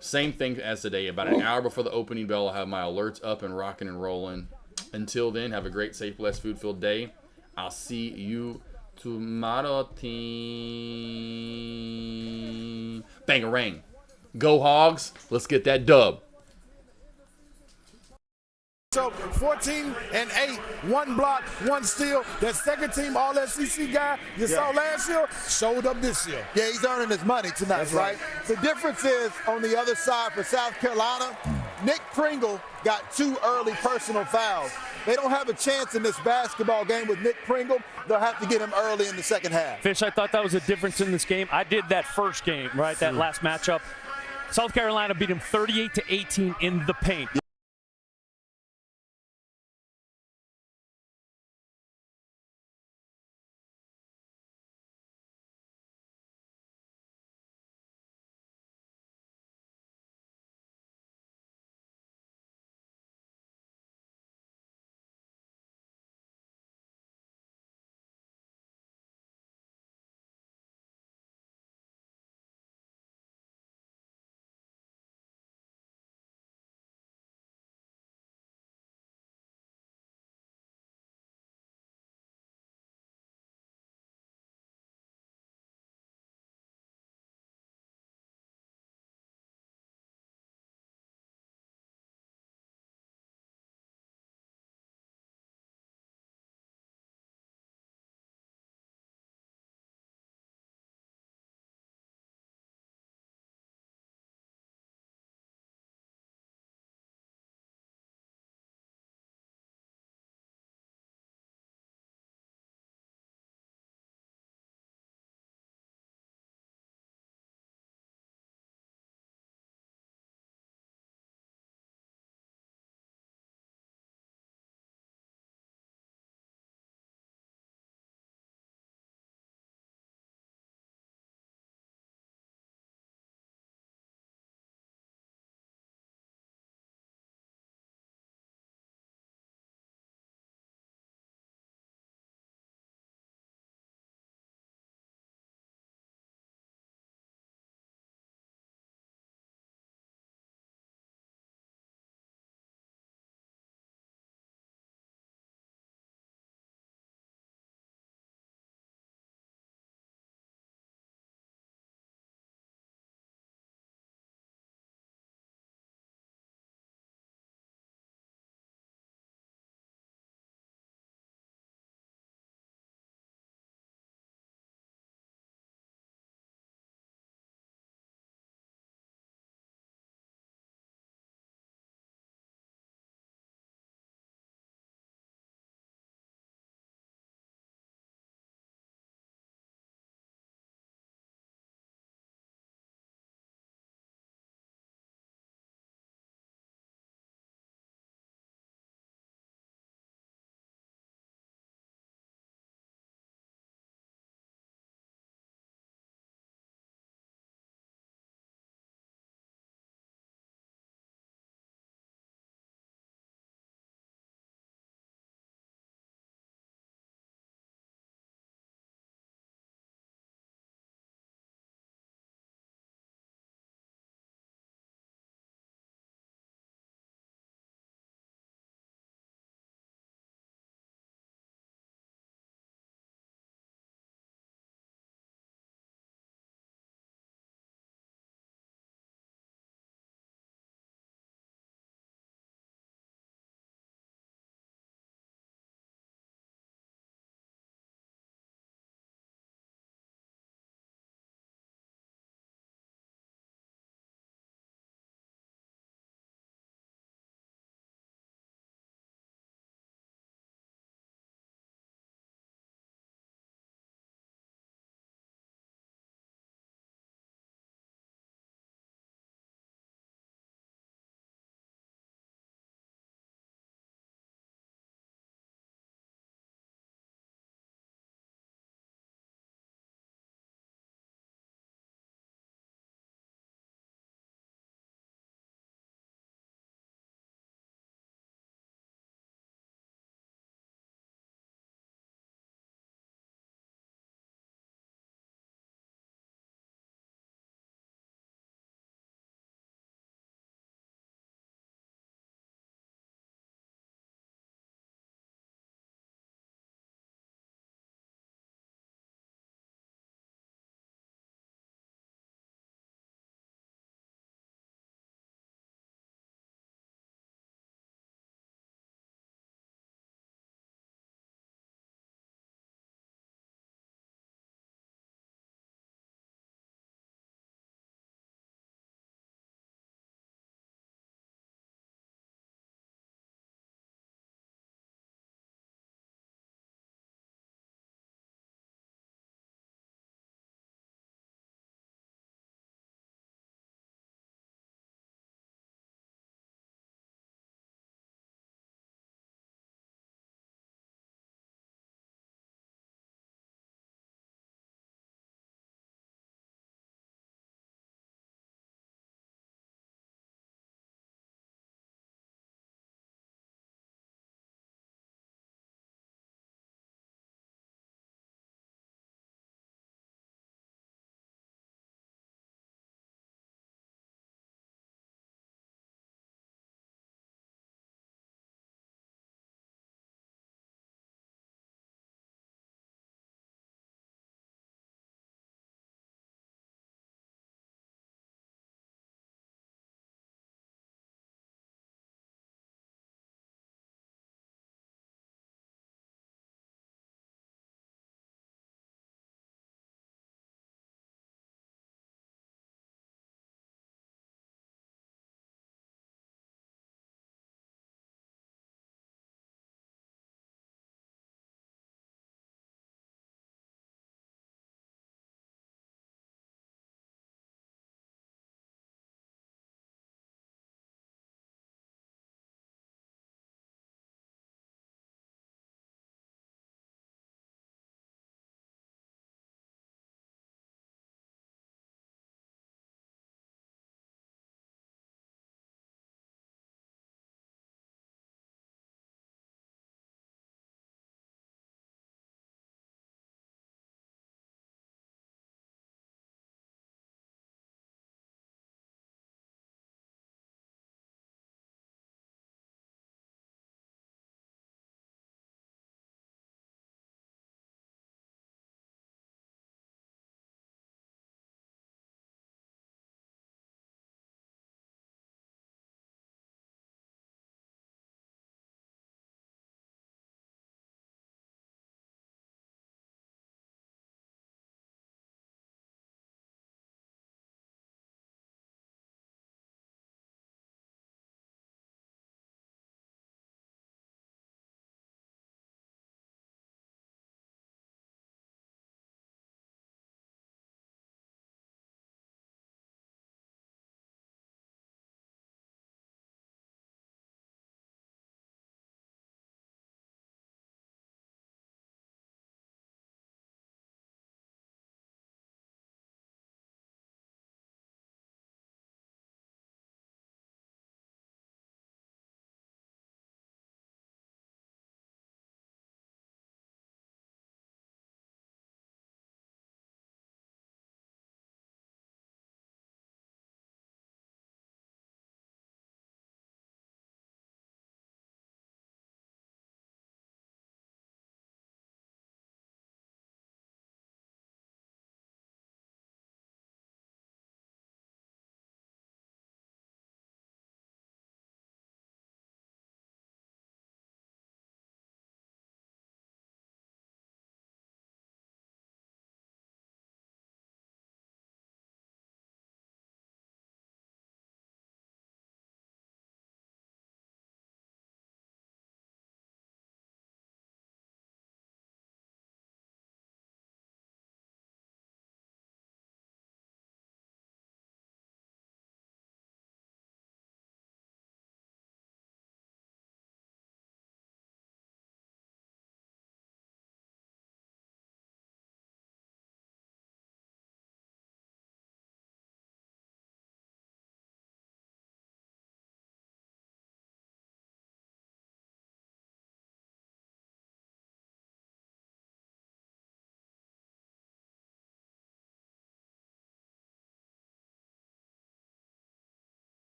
Same thing as today. About an hour before the opening bell, I'll have my alerts up and rocking and rolling. Until then, have a great, safe, blessed, food-filled day. I'll see you tomorrow, team. Bang-a-rang. Go Hogs. Let's get that dub. So 14-8, 1 block, 1 steal. That second team All-SEC guy you saw last year showed up this year. Yeah, he's earning his money tonight, That's right? The difference is on the other side for South Carolina, Nick Pringle got 2 early personal fouls. They don't have a chance in this basketball game with Nick Pringle. They'll have to get him early in the second half. Fish, I thought that was a difference in this game. I did that first game, right, that last matchup. South Carolina beat him 38-18 in the paint.